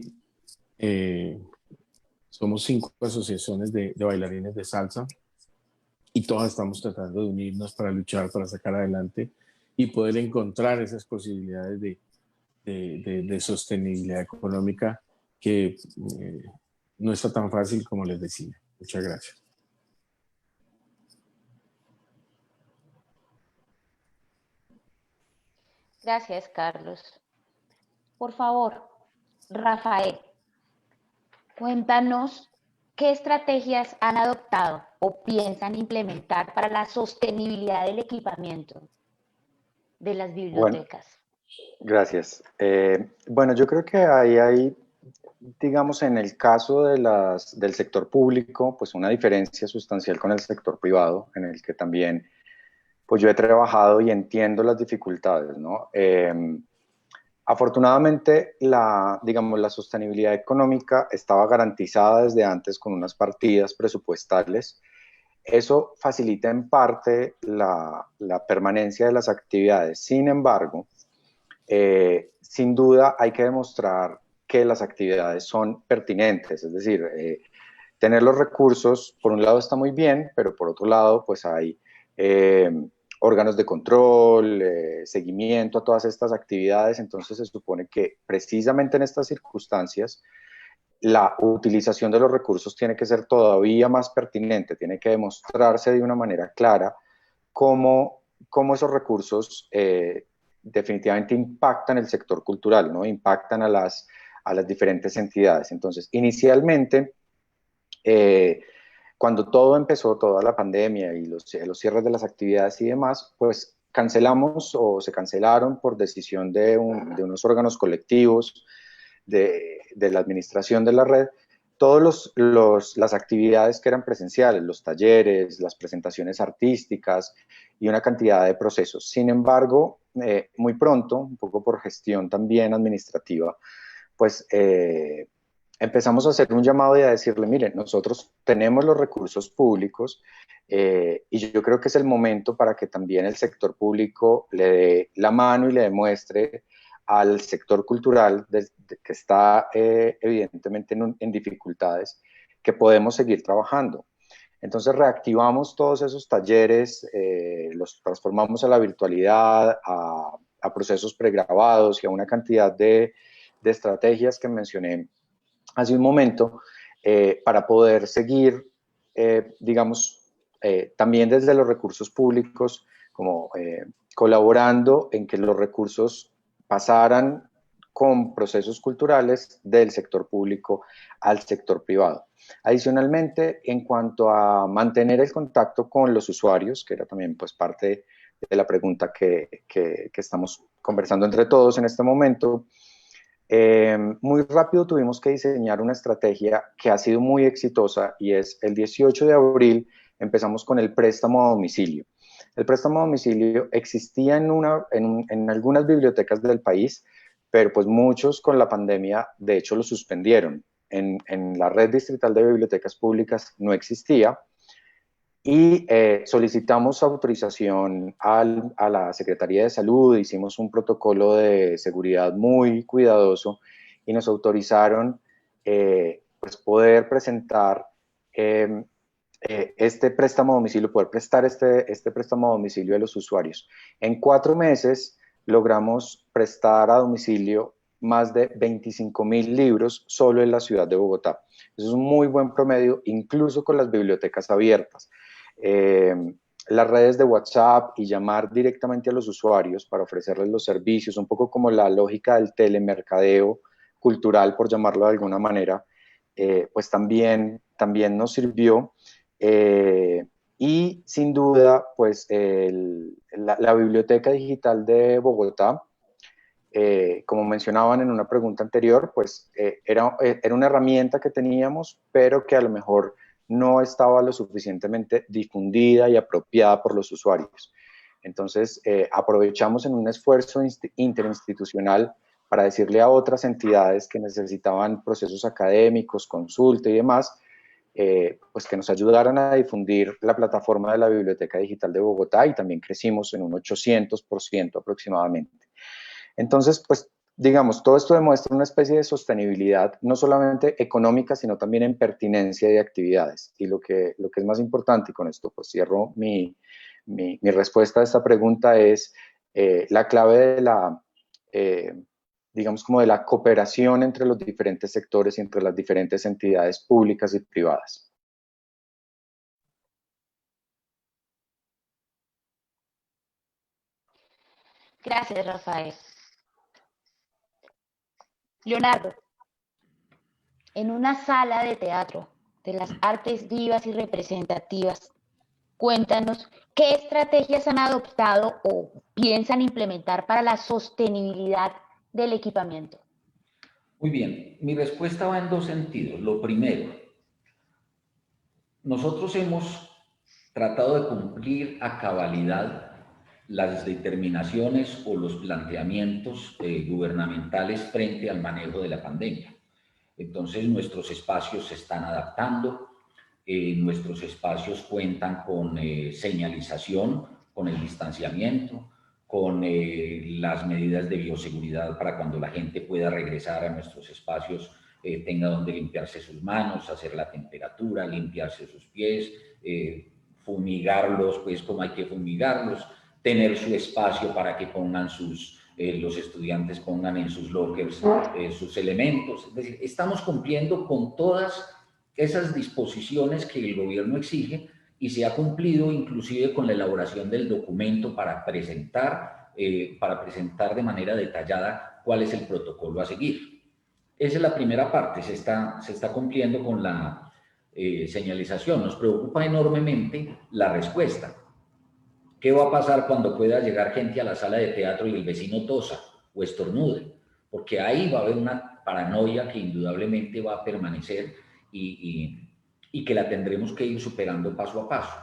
somos 5 asociaciones de bailarines de salsa y todas estamos tratando de unirnos para luchar, para sacar adelante y poder encontrar esas posibilidades de sostenibilidad económica que no está tan fácil como les decía. Muchas gracias.
Gracias, Carlos. Por favor, Rafael, cuéntanos qué estrategias han adoptado o piensan implementar para la sostenibilidad del equipamiento de las
Bueno,
bibliotecas.
gracias. Bueno, yo creo que ahí hay, digamos, en el caso del sector público, pues una diferencia sustancial con el sector privado, en el que también, pues yo he trabajado y entiendo las dificultades, ¿no? Afortunadamente, digamos, la sostenibilidad económica estaba garantizada desde antes con unas partidas presupuestales. Eso facilita en parte la permanencia de las actividades. Sin embargo, sin duda hay que demostrar que las actividades son pertinentes, es decir, tener los recursos, por un lado está muy bien, pero por otro lado, pues hay órganos de control, seguimiento a todas estas actividades, entonces se supone que precisamente en estas circunstancias la utilización de los recursos tiene que ser todavía más pertinente, tiene que demostrarse de una manera clara cómo esos recursos definitivamente impactan el sector cultural, ¿no? Impactan a las diferentes entidades. Entonces, inicialmente, cuando todo empezó, toda la pandemia y los cierres de las actividades y demás, pues cancelamos o se cancelaron por decisión de unos órganos colectivos de la administración de la red, todas las actividades que eran presenciales, los talleres, las presentaciones artísticas y una cantidad de procesos. Sin embargo, muy pronto, un poco por gestión también administrativa, pues empezamos a hacer un llamado y a decirle, miren, nosotros tenemos los recursos públicos y yo creo que es el momento para que también el sector público le dé la mano y le demuestre al sector cultural que está evidentemente en dificultades, que podemos seguir trabajando. Entonces reactivamos todos esos talleres, los transformamos a la virtualidad, a procesos pregrabados y a una cantidad de estrategias que mencioné hace un momento para poder seguir, digamos, también desde los recursos públicos como colaborando en que los recursos pasaran con procesos culturales del sector público al sector privado. Adicionalmente, en cuanto a mantener el contacto con los usuarios, que era también pues parte de la pregunta que estamos conversando entre todos en este momento, muy rápido tuvimos que diseñar una estrategia que ha sido muy exitosa, y es el 18 de abril empezamos con el préstamo a domicilio. El préstamo a domicilio existía en algunas bibliotecas del país, pero pues muchos con la pandemia de hecho lo suspendieron. En la red distrital de bibliotecas públicas no existía, y solicitamos autorización a la Secretaría de Salud, hicimos un protocolo de seguridad muy cuidadoso y nos autorizaron pues poder presentar este préstamo a domicilio, poder prestar este préstamo a domicilio a los usuarios. En 4 meses logramos prestar a domicilio más de 25.000 libros solo en la ciudad de Bogotá. Eso es un muy buen promedio, incluso con las bibliotecas abiertas. Las redes de WhatsApp y llamar directamente a los usuarios para ofrecerles los servicios, un poco como la lógica del telemercadeo cultural, por llamarlo de alguna manera, pues también nos sirvió. Y sin duda, pues la Biblioteca Digital de Bogotá, como mencionaban en una pregunta anterior, pues era una herramienta que teníamos, pero que a lo mejor no estaba lo suficientemente difundida y apropiada por los usuarios. Entonces, aprovechamos en un esfuerzo interinstitucional para decirle a otras entidades que necesitaban procesos académicos, consulta y demás, pues que nos ayudaran a difundir la plataforma de la Biblioteca Digital de Bogotá, y también crecimos en un 800% aproximadamente. Entonces, pues, digamos, todo esto demuestra una especie de sostenibilidad, no solamente económica, sino también en pertinencia de actividades. Y lo que es más importante, y con esto pues cierro mi respuesta a esta pregunta, es la clave de la, digamos, como de la cooperación entre los diferentes sectores y entre las diferentes entidades públicas y privadas.
Gracias, Rafael. Leonardo, en una sala de teatro de las artes vivas y representativas, cuéntanos qué estrategias han adoptado o piensan implementar para la sostenibilidad del equipamiento.
Muy bien, mi respuesta va en 2 sentidos. Lo primero, nosotros hemos tratado de cumplir a cabalidad las determinaciones o los planteamientos gubernamentales frente al manejo de la pandemia. Entonces, nuestros espacios se están adaptando, nuestros espacios cuentan con señalización, con el distanciamiento, con las medidas de bioseguridad para cuando la gente pueda regresar a nuestros espacios, tenga donde limpiarse sus manos, hacer la temperatura, limpiarse sus pies, fumigarlos, pues como hay que fumigarlos, tener su espacio para que pongan los estudiantes pongan en sus lockers sus elementos. Es decir, estamos cumpliendo con todas esas disposiciones que el gobierno exige, y se ha cumplido inclusive con la elaboración del documento para presentar de manera detallada cuál es el protocolo a seguir. Esa es la primera parte, se está cumpliendo con la señalización. Nos preocupa enormemente la respuesta. ¿Qué va a pasar cuando pueda llegar gente a la sala de teatro y el vecino tosa o estornude? Porque ahí va a haber una paranoia que indudablemente va a permanecer y que la tendremos que ir superando paso a paso.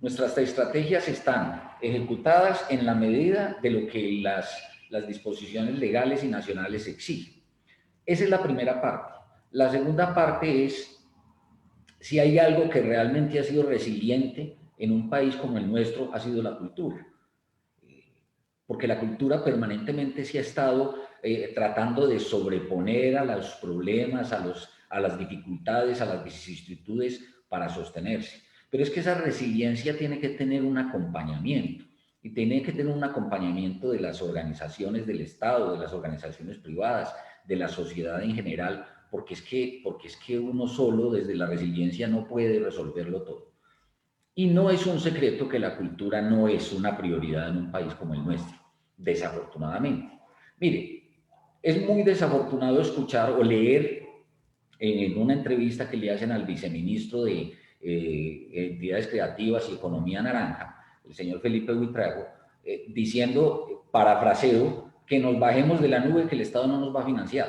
Nuestras estrategias están ejecutadas en la medida de lo que las disposiciones legales y nacionales exigen. Esa es la primera parte. La segunda parte es si hay algo que realmente ha sido resiliente en un país como el nuestro, ha sido la cultura. Porque la cultura permanentemente se ha estado tratando de sobreponer a los problemas, a las dificultades, a las vicisitudes para sostenerse. Pero es que esa resiliencia tiene que tener un acompañamiento, y tiene que tener un acompañamiento de las organizaciones del Estado, de las organizaciones privadas, de la sociedad en general, porque es que uno solo desde la resiliencia no puede resolverlo todo. Y no es un secreto que la cultura no es una prioridad en un país como el nuestro, desafortunadamente. Mire, es muy desafortunado escuchar o leer en una entrevista que le hacen al viceministro de Entidades Creativas y Economía Naranja, el señor Felipe Buitrago, diciendo, parafraseo, que nos bajemos de la nube, que el Estado no nos va a financiar.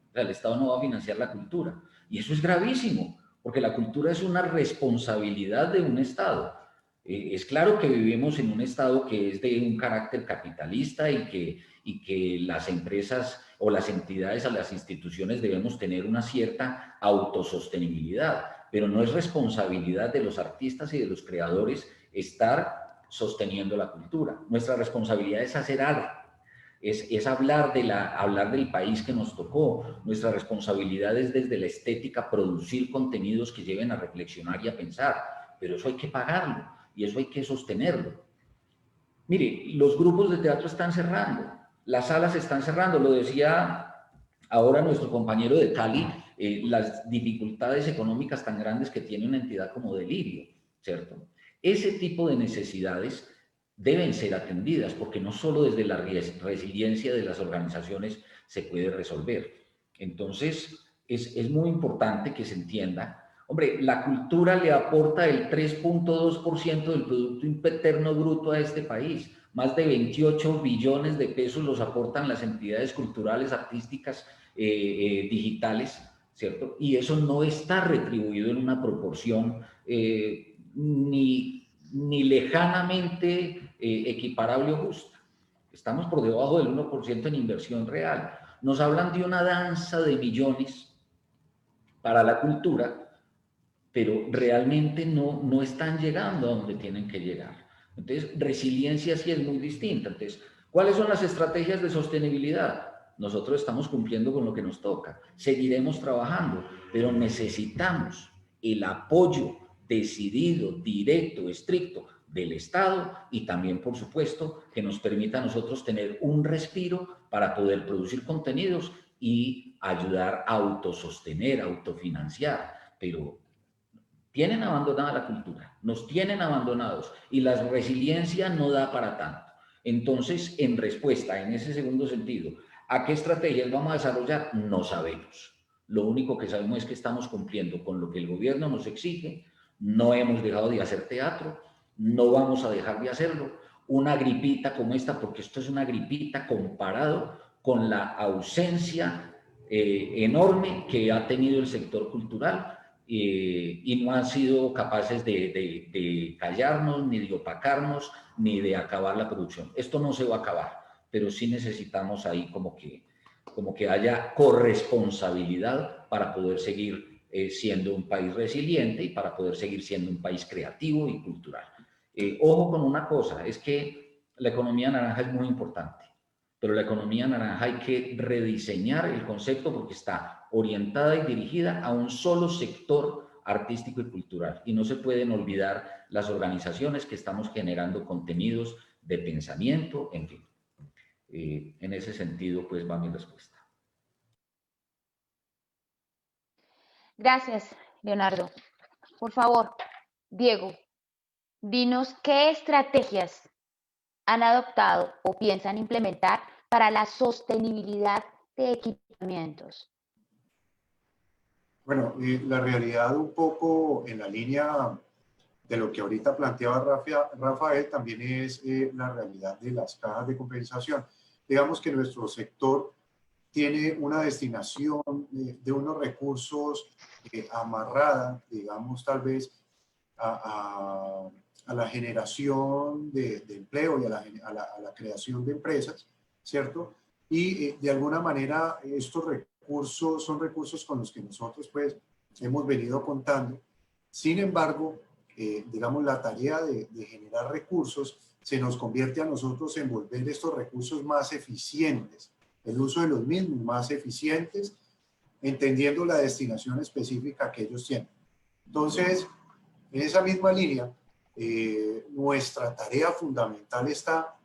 O sea, el Estado no va a financiar la cultura. Y eso es gravísimo, porque la cultura es una responsabilidad de un Estado. Es claro que vivimos en un Estado que es de un carácter capitalista y que las empresas o las entidades, a las instituciones debemos tener una cierta autosostenibilidad, pero no es responsabilidad de los artistas y de los creadores estar sosteniendo la cultura. Nuestra responsabilidad es hacer arte, es hablar del país que nos tocó. Nuestra responsabilidad es desde la estética producir contenidos que lleven a reflexionar y a pensar, pero eso hay que pagarlo y eso hay que sostenerlo. Mire, los grupos de teatro están cerrando, las salas están cerrando, lo decía ahora nuestro compañero de Cali, las dificultades económicas tan grandes que tiene una entidad como Delirio, ¿cierto? Ese tipo de necesidades deben ser atendidas, porque no solo desde la resiliencia de las organizaciones se puede resolver. Entonces, es muy importante que se entienda. Hombre, la cultura le aporta el 3.2% del Producto Interno Bruto a este país. Más de 28 billones de pesos los aportan las entidades culturales, artísticas, digitales, ¿cierto? Y eso no está retribuido en una proporción ni lejanamente equiparable o justa. Estamos por debajo del 1% en inversión real. Nos hablan de una danza de millones para la cultura, pero realmente no están llegando a donde tienen que llegar. Entonces, resiliencia sí es muy distinta. Entonces, ¿cuáles son las estrategias de sostenibilidad? Nosotros estamos cumpliendo con lo que nos toca. Seguiremos trabajando, pero necesitamos el apoyo decidido, directo, estricto del Estado y también, por supuesto, que nos permita a nosotros tener un respiro para poder producir contenidos y ayudar a autosostener, a autofinanciar. Pero tienen abandonada la cultura, nos tienen abandonados y la resiliencia no da para tanto. Entonces, en respuesta, en ese segundo sentido, ¿a qué estrategias vamos a desarrollar? No sabemos. Lo único que sabemos es que estamos cumpliendo con lo que el gobierno nos exige, no hemos dejado de hacer teatro, no vamos a dejar de hacerlo. Una gripita como esta, porque esto es una gripita comparado con la ausencia enorme que ha tenido el sector cultural, y no han sido capaces de callarnos, ni de opacarnos, ni de acabar la producción. Esto no se va a acabar, pero sí necesitamos ahí como que haya corresponsabilidad para poder seguir siendo un país resiliente y para poder seguir siendo un país creativo y cultural. Ojo con una cosa, es que la economía naranja es muy importante, pero la economía naranja hay que rediseñar el concepto porque está orientada y dirigida a un solo sector artístico y cultural. Y no se pueden olvidar las organizaciones que estamos generando contenidos de pensamiento, en fin. En ese sentido, pues va mi respuesta.
Gracias, Leonardo. Por favor, Diego, dinos qué estrategias han adoptado o piensan implementar para la sostenibilidad de equipamientos.
Bueno, la realidad un poco en la línea de lo que ahorita planteaba Rafael también es la realidad de las cajas de compensación. Digamos que nuestro sector tiene una destinación de unos recursos amarrada, digamos, tal vez a la generación de empleo y a la creación de empresas, ¿cierto? Y de alguna manera estos recursos son recursos con los que nosotros pues hemos venido contando. Sin embargo, digamos, la tarea de generar recursos se nos convierte a nosotros en volver estos recursos más eficientes, el uso de los mismos más eficientes, entendiendo la destinación específica que ellos tienen. Entonces, en esa misma línea, nuestra tarea fundamental está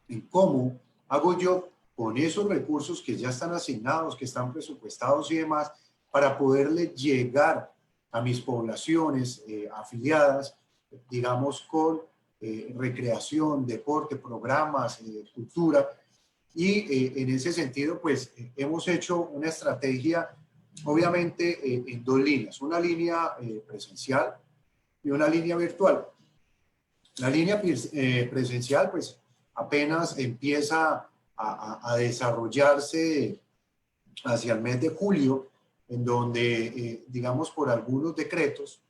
en cómo hago yo con esos recursos que ya están asignados, que están presupuestados y demás, para poderle llegar a mis poblaciones afiliadas digamos, con recreación, deporte, programas, cultura. Y en ese sentido, pues hemos hecho una estrategia, obviamente, en dos líneas. Una línea presencial y una línea virtual. La línea presencial, pues apenas empieza a desarrollarse hacia el mes de julio, en donde, digamos, por algunos decretos,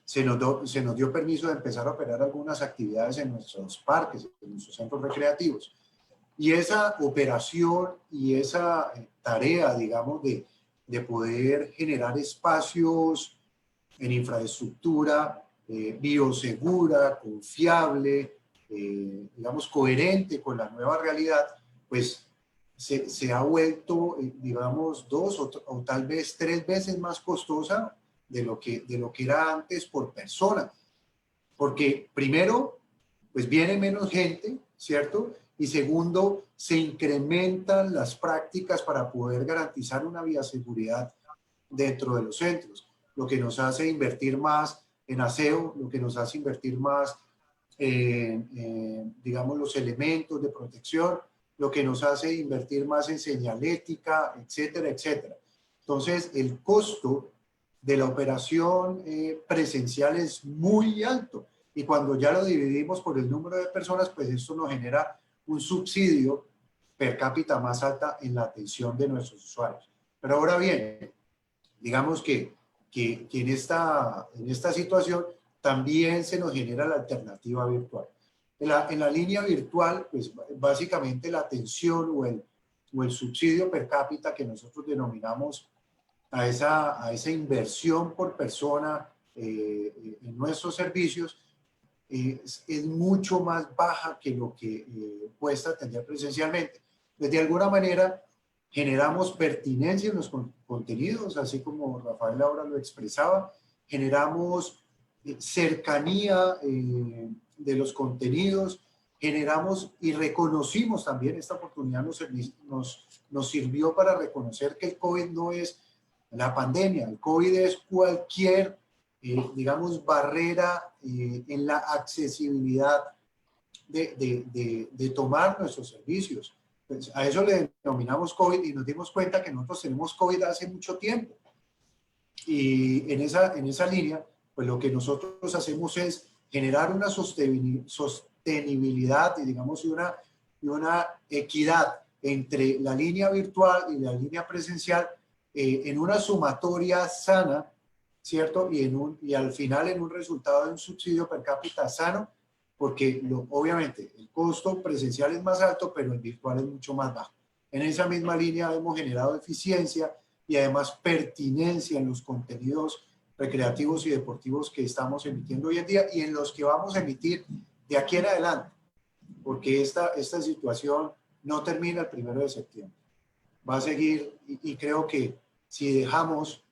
se nos dio permiso de empezar a operar algunas actividades en nuestros parques, en nuestros centros recreativos. Y esa operación y esa tarea, digamos, de poder generar espacios en infraestructura biosegura, confiable, digamos, coherente con la nueva realidad, pues se ha vuelto, digamos, 2 o tal vez 3 veces más costosa de lo que era antes por persona. Porque primero, pues viene menos gente, ¿cierto? Y segundo, se incrementan las prácticas para poder garantizar una bioseguridad dentro de los centros, lo que nos hace invertir más en aseo, lo que nos hace invertir más en, digamos, los elementos de protección, lo que nos hace invertir más en señalética, etcétera, etcétera. Entonces, el costo de la operación presencial es muy alto. Y cuando ya lo dividimos por el número de personas, pues esto nos genera un subsidio per cápita más alta en la atención de nuestros usuarios. Pero ahora bien, digamos que en esta situación también se nos genera la alternativa virtual. En la línea virtual, pues básicamente la atención o el subsidio per cápita que nosotros denominamos a esa inversión por persona en nuestros servicios es mucho más baja que lo que cuesta atender presencialmente. Pues de alguna manera generamos pertinencia en los contenidos, así como Rafael ahora lo expresaba, generamos cercanía de los contenidos, generamos y reconocimos también, esta oportunidad nos sirvió para reconocer que el COVID no es la pandemia, el COVID es cualquier, digamos, barrera en la accesibilidad de tomar nuestros servicios. Pues a eso le denominamos COVID y nos dimos cuenta que nosotros tenemos COVID hace mucho tiempo. Y en esa línea, pues lo que nosotros hacemos es generar una sostenibilidad y digamos una equidad entre la línea virtual y la línea presencial en una sumatoria sana, ¿cierto? Y al final en un resultado de un subsidio per cápita sano, porque obviamente el costo presencial es más alto, pero el virtual es mucho más bajo. En esa misma línea hemos generado eficiencia y además pertinencia en los contenidos recreativos y deportivos que estamos emitiendo hoy en día y en los que vamos a emitir de aquí en adelante, porque esta situación no termina el 1 de septiembre. Va a seguir y creo que si dejamos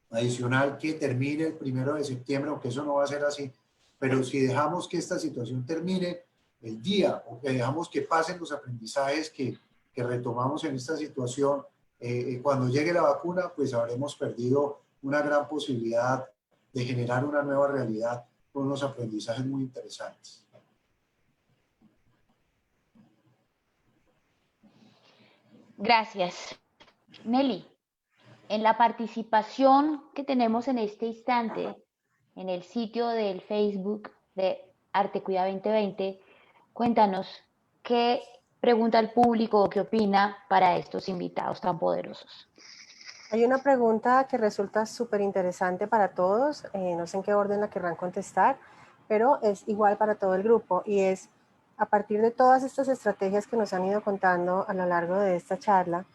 adicional que termine el 1 de septiembre, aunque eso no va a ser así, pero si dejamos que esta situación termine el día o que dejamos que pasen los aprendizajes que retomamos en esta situación, cuando llegue la vacuna, pues habremos perdido una gran posibilidad de generar una nueva realidad con unos aprendizajes muy interesantes.
Gracias. Nelly, en la participación que tenemos en este instante en el sitio del Facebook de Artecuida 2020, cuéntanos qué pregunta el público o qué opina para estos invitados tan poderosos.
Hay una pregunta que resulta súper interesante para todos, no sé en qué orden la querrán contestar, pero es igual para todo el grupo y es, a partir de todas estas estrategias que nos han ido contando a lo largo de esta charla,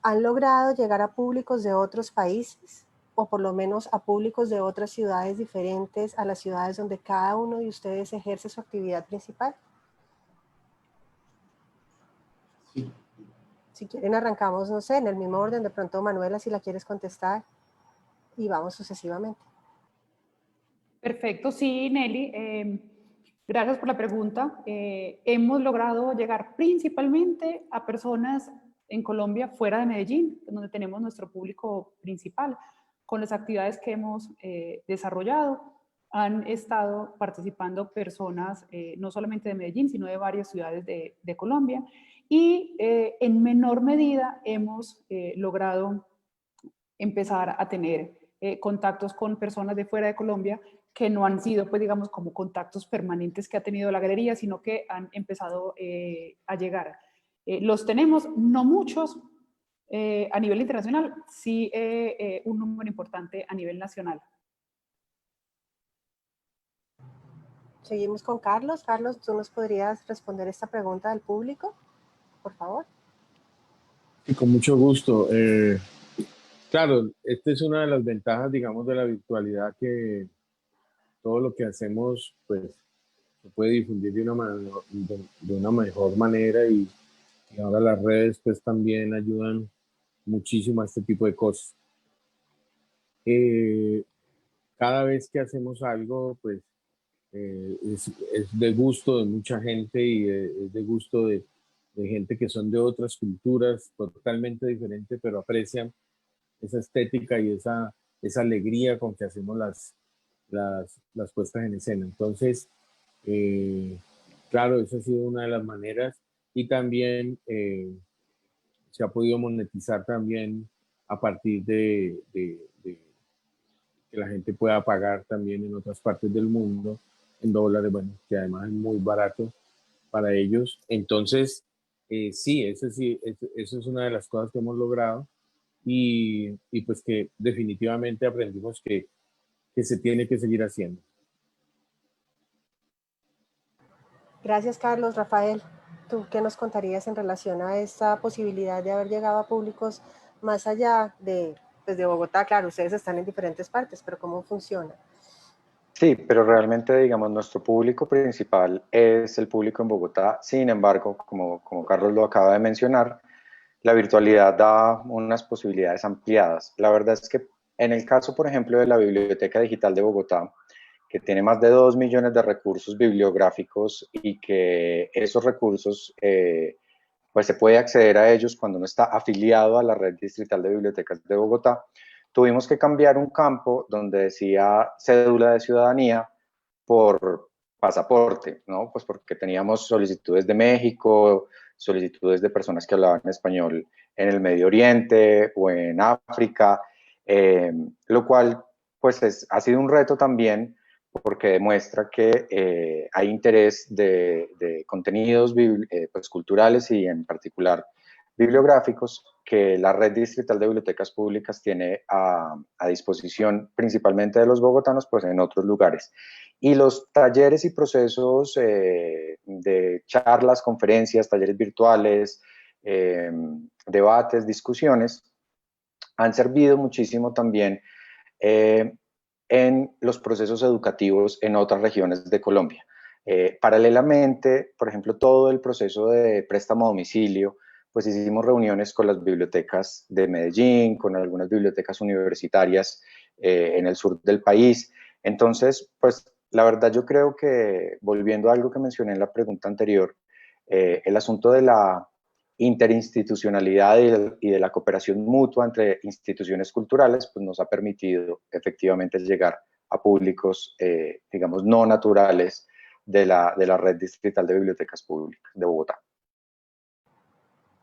¿han logrado llegar a públicos de otros países o por lo menos a públicos de otras ciudades diferentes a las ciudades donde cada uno de ustedes ejerce su actividad principal?
Sí.
Si quieren arrancamos, no sé, en el mismo orden, de pronto Manuela, si la quieres contestar, y vamos sucesivamente.
Perfecto, sí, Nelly. Gracias por la pregunta. Hemos logrado llegar principalmente a personas en Colombia fuera de Medellín, donde tenemos nuestro público principal, con las actividades que hemos desarrollado. han estado participando personas no solamente de Medellín, sino de varias ciudades de Colombia. Y en menor medida hemos logrado empezar a tener contactos con personas de fuera de Colombia que no han sido, pues digamos, como contactos permanentes que ha tenido la galería, sino que han empezado a llegar. Los tenemos, no muchos a nivel internacional, sí un número importante a nivel nacional.
Seguimos con Carlos. Carlos, ¿tú nos podrías responder esta pregunta del público, por favor?
Sí, con mucho gusto. Claro, esta es una de las ventajas, digamos, de la virtualidad, que todo lo que hacemos, pues, se puede difundir de una mejor manera y ahora las redes, pues, también ayudan muchísimo a este tipo de cosas. Cada vez que hacemos algo, pues, es de gusto de mucha gente y es de gusto de gente que son de otras culturas totalmente diferentes, pero aprecian esa estética y esa alegría con que hacemos las puestas en escena. Entonces, claro, esa ha sido una de las maneras, y también se ha podido monetizar también a partir de que la gente pueda pagar también en otras partes del mundo en dólares, bueno, que además es muy barato para ellos. Entonces, sí, eso es una de las cosas que hemos logrado, y pues que definitivamente aprendimos que se tiene que seguir haciendo.
Gracias, Carlos. Rafael, ¿tú qué nos contarías en relación a esta posibilidad de haber llegado a públicos más allá pues de Bogotá? Claro, ustedes están en diferentes partes, pero ¿cómo funciona?
Sí, pero realmente, digamos, nuestro público principal es el público en Bogotá. Sin embargo, como Carlos lo acaba de mencionar, la virtualidad da unas posibilidades ampliadas. La verdad es que en el caso, por ejemplo, de la Biblioteca Digital de Bogotá, que tiene más de 2 millones de recursos bibliográficos y que esos recursos, pues se puede acceder a ellos cuando uno está afiliado a la Red Distrital de Bibliotecas de Bogotá, tuvimos que cambiar un campo donde decía cédula de ciudadanía por pasaporte, ¿no? Pues porque teníamos solicitudes de México, solicitudes de personas que hablaban español en el Medio Oriente o en África, lo cual pues ha sido un reto también, porque demuestra que hay interés de contenidos pues, culturales y en particular bibliográficos que la Red Distrital de Bibliotecas Públicas tiene a disposición principalmente de los bogotanos, pues en otros lugares. Y los talleres y procesos de charlas, conferencias, talleres virtuales, debates, discusiones, han servido muchísimo también en los procesos educativos en otras regiones de Colombia. Paralelamente, por ejemplo, todo el proceso de préstamo a domicilio, pues hicimos reuniones con las bibliotecas de Medellín, con algunas bibliotecas universitarias en el sur del país. Entonces, pues la verdad yo creo que, volviendo a algo que mencioné en la pregunta anterior, el asunto de la interinstitucionalidad y de la cooperación mutua entre instituciones culturales, pues nos ha permitido efectivamente llegar a públicos, digamos, no naturales de la Red Distrital de Bibliotecas Públicas de Bogotá.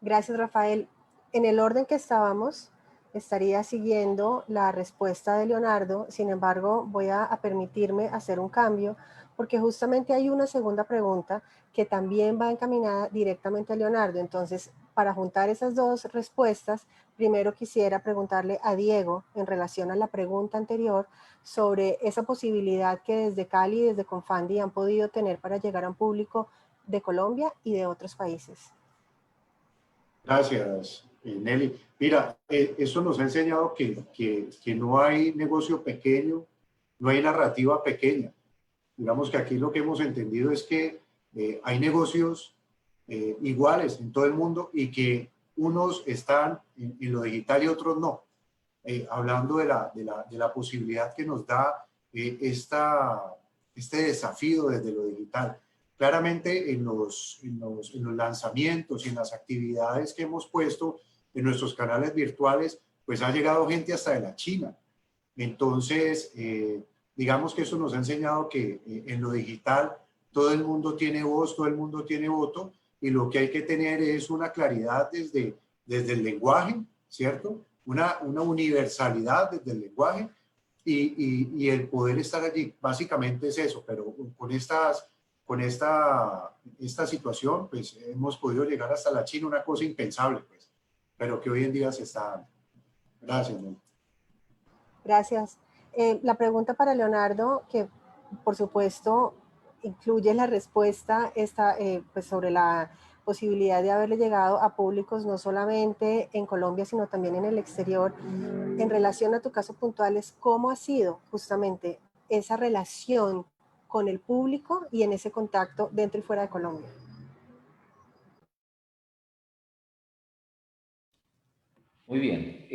Gracias, Rafael. En el orden que estábamos, estaría siguiendo la respuesta de Leonardo. Sin embargo, voy a permitirme hacer un cambio, porque justamente hay una segunda pregunta que también va encaminada directamente a Leonardo. Entonces, para juntar esas dos respuestas, primero quisiera preguntarle a Diego, en relación a la pregunta anterior, sobre esa posibilidad que desde Cali y desde Confandi han podido tener para llegar a un público de Colombia y de otros países.
Gracias, Nelly. Mira, eso nos ha enseñado que no hay negocio pequeño, no hay narrativa pequeña. Digamos que aquí lo que hemos entendido es que hay negocios iguales en todo el mundo y que unos están en lo digital y otros no. Hablando de la posibilidad que nos da este desafío desde lo digital. Claramente en los lanzamientos y en las actividades que hemos puesto en nuestros canales virtuales, pues ha llegado gente hasta de la China. Entonces, digamos que eso nos ha enseñado que en lo digital todo el mundo tiene voz, todo el mundo tiene voto, y lo que hay que tener es una claridad desde el lenguaje, ¿cierto? Una universalidad desde el lenguaje y el poder estar allí. Básicamente es eso, pero con esta situación, pues hemos podido llegar hasta la China, una cosa impensable, pues, pero que hoy en día se está dando. Gracias, ¿no?
Gracias. La pregunta para Leonardo, que por supuesto incluye la respuesta pues sobre la posibilidad de haberle llegado a públicos no solamente en Colombia, sino también en el exterior. En relación a tu caso puntual, es cómo ha sido justamente esa relación con el público y en ese contacto dentro y fuera de Colombia.
Muy bien.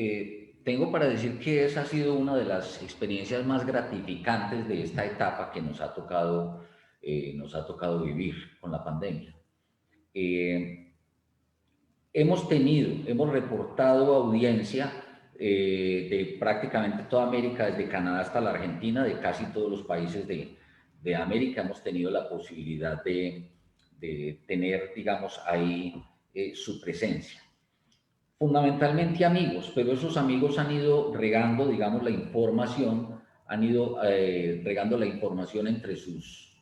Tengo para decir que esa ha sido una de las experiencias más gratificantes de esta etapa que nos ha tocado vivir con la pandemia. Hemos reportado audiencia de prácticamente toda América, desde Canadá hasta la Argentina, de casi todos los países de América. Hemos tenido la posibilidad de tener, digamos, ahí su presencia. Fundamentalmente amigos, pero esos amigos han ido regando, digamos, la información, han ido regando la información entre sus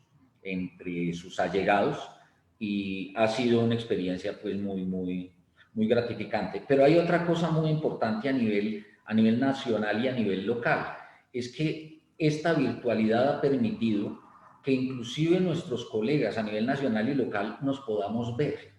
allegados, y ha sido una experiencia pues muy gratificante. Pero hay otra cosa muy importante a nivel nacional y a nivel local, es que esta virtualidad ha permitido que inclusive nuestros colegas a nivel nacional y local nos podamos ver,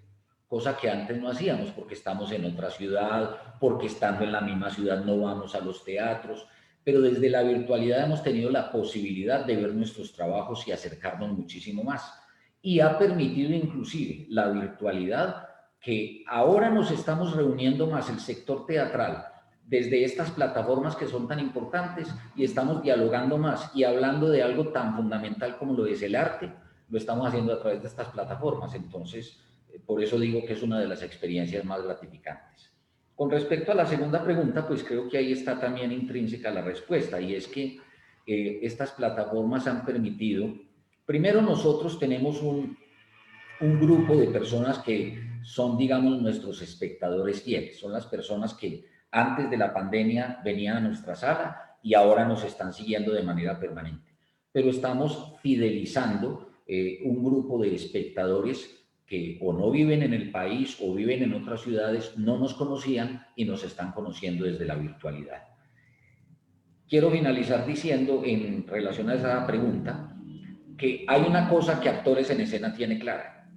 cosa que antes no hacíamos porque estamos en otra ciudad, porque estando en la misma ciudad no vamos a los teatros, pero desde la virtualidad hemos tenido la posibilidad de ver nuestros trabajos y acercarnos muchísimo más. Y ha permitido inclusive la virtualidad que ahora nos estamos reuniendo más el sector teatral desde estas plataformas que son tan importantes, y estamos dialogando más y hablando de algo tan fundamental como lo es el arte, lo estamos haciendo a través de estas plataformas. Entonces, por eso digo que es una de las experiencias más gratificantes. Con respecto a la segunda pregunta, pues creo que ahí está también intrínseca la respuesta, y es que estas plataformas han permitido, primero nosotros tenemos un grupo de personas que son, digamos, nuestros espectadores fieles, son las personas que antes de la pandemia venían a nuestra sala y ahora nos están siguiendo de manera permanente. Pero estamos fidelizando un grupo de espectadores que o no viven en el país o viven en otras ciudades, no nos conocían y nos están conociendo desde la virtualidad. Quiero finalizar diciendo, en relación a esa pregunta, que hay una cosa que Actores en Escena tiene clara: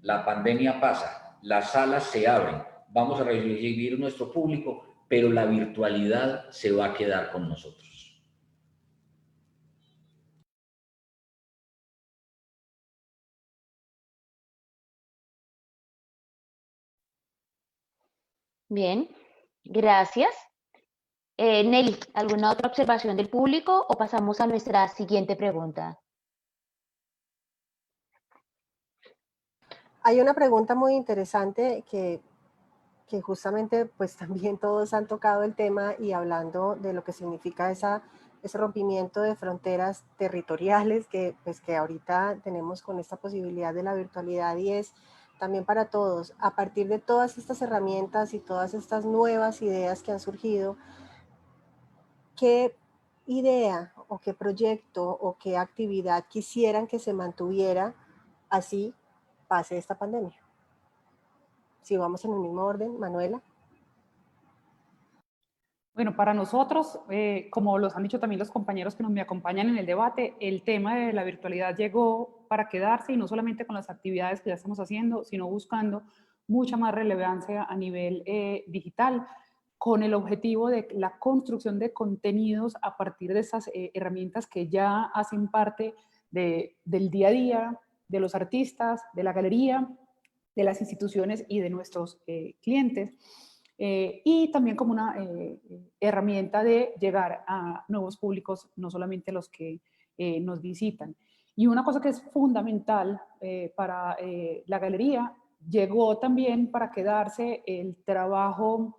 la pandemia pasa, las salas se abren, vamos a recibir nuestro público, pero la virtualidad se va a quedar con nosotros.
Bien, gracias. Nelly, ¿alguna otra observación del público o pasamos a nuestra siguiente pregunta?
Hay una pregunta muy interesante que justamente pues también todos han tocado el tema, y hablando de lo que significa ese rompimiento de fronteras territoriales que ahorita tenemos con esta posibilidad de la virtualidad, y es también para todos, a partir de todas estas herramientas y todas estas nuevas ideas que han surgido, ¿qué idea o qué proyecto o qué actividad quisieran que se mantuviera así pase esta pandemia? Si vamos en el mismo orden, Manuela.
Bueno, para nosotros, como los han dicho también los compañeros que me acompañan en el debate, el tema de la virtualidad llegó para quedarse, y no solamente con las actividades que ya estamos haciendo, sino buscando mucha más relevancia a nivel digital, con el objetivo de la construcción de contenidos a partir de esas herramientas que ya hacen parte del día a día de los artistas, de la galería, de las instituciones y de nuestros clientes. Y también como una herramienta de llegar a nuevos públicos, no solamente los que nos visitan. Y una cosa que es fundamental para la galería, llegó también para quedarse el trabajo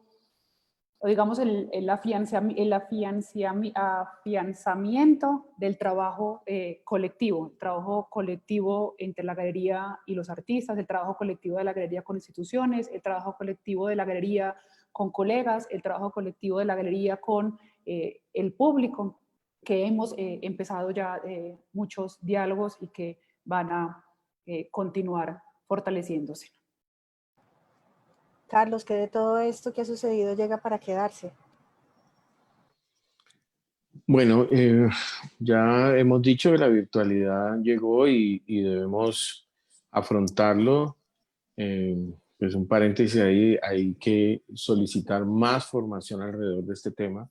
digamos, el afianzamiento del trabajo colectivo, el trabajo colectivo entre la galería y los artistas, el trabajo colectivo de la galería con instituciones, el trabajo colectivo de la galería con colegas, el trabajo colectivo de la galería con el público, que hemos empezado ya muchos diálogos y que van a continuar fortaleciéndose.
Carlos, ¿qué de todo esto que ha sucedido llega para quedarse?
Bueno, ya hemos dicho que la virtualidad llegó y debemos afrontarlo. Pues un paréntesis ahí, hay que solicitar más formación alrededor de este tema,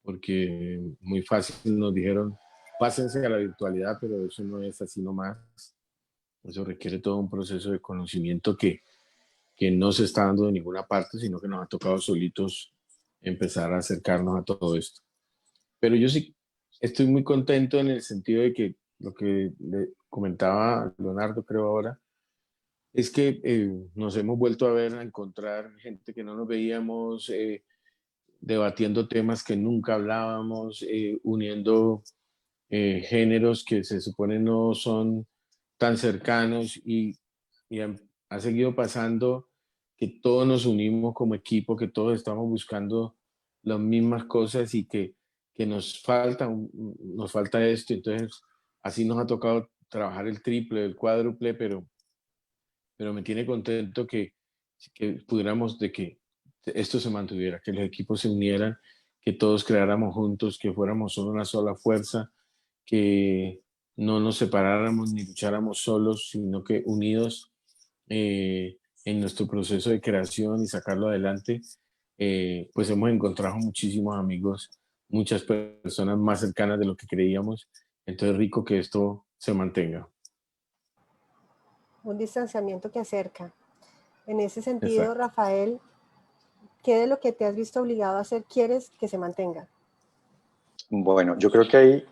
porque muy fácil nos dijeron, pásense a la virtualidad, pero eso no es así nomás. Eso requiere todo un proceso de conocimiento que no se está dando de ninguna parte, sino que nos ha tocado solitos empezar a acercarnos a todo esto. Pero yo sí estoy muy contento en el sentido de que lo que le comentaba Leonardo, creo ahora, es que nos hemos vuelto a ver, a encontrar gente que no nos veíamos, debatiendo temas que nunca hablábamos, uniendo géneros que se supone no son tan cercanos y ha seguido pasando que todos nos unimos como equipo, que todos estamos buscando las mismas cosas y que nos falta esto. Entonces, así nos ha tocado trabajar el triple, el cuádruple, pero me tiene contento que pudiéramos de que esto se mantuviera, que los equipos se unieran, que todos creáramos juntos, que fuéramos una sola fuerza, que no nos separáramos ni lucháramos solos, sino que unidos en nuestro proceso de creación y sacarlo adelante, pues hemos encontrado muchísimos amigos, muchas personas más cercanas de lo que creíamos. Entonces, rico que esto se mantenga.
Un distanciamiento que acerca. En ese sentido,
Exacto.
Rafael, ¿qué de lo que te has visto obligado a hacer quieres que se mantenga?
Bueno, yo creo que hay,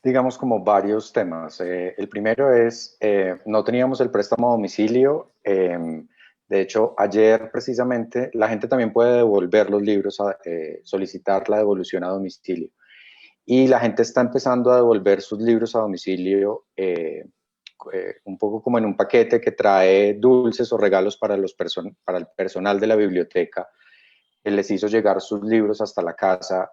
digamos, como varios temas. El primero es, no teníamos el préstamo a domicilio. De hecho, ayer precisamente la gente también puede devolver los libros, solicitar la devolución a domicilio. Y la gente está empezando a devolver sus libros a domicilio, un poco como en un paquete que trae dulces o regalos para el personal de la biblioteca. Él les hizo llegar sus libros hasta la casa,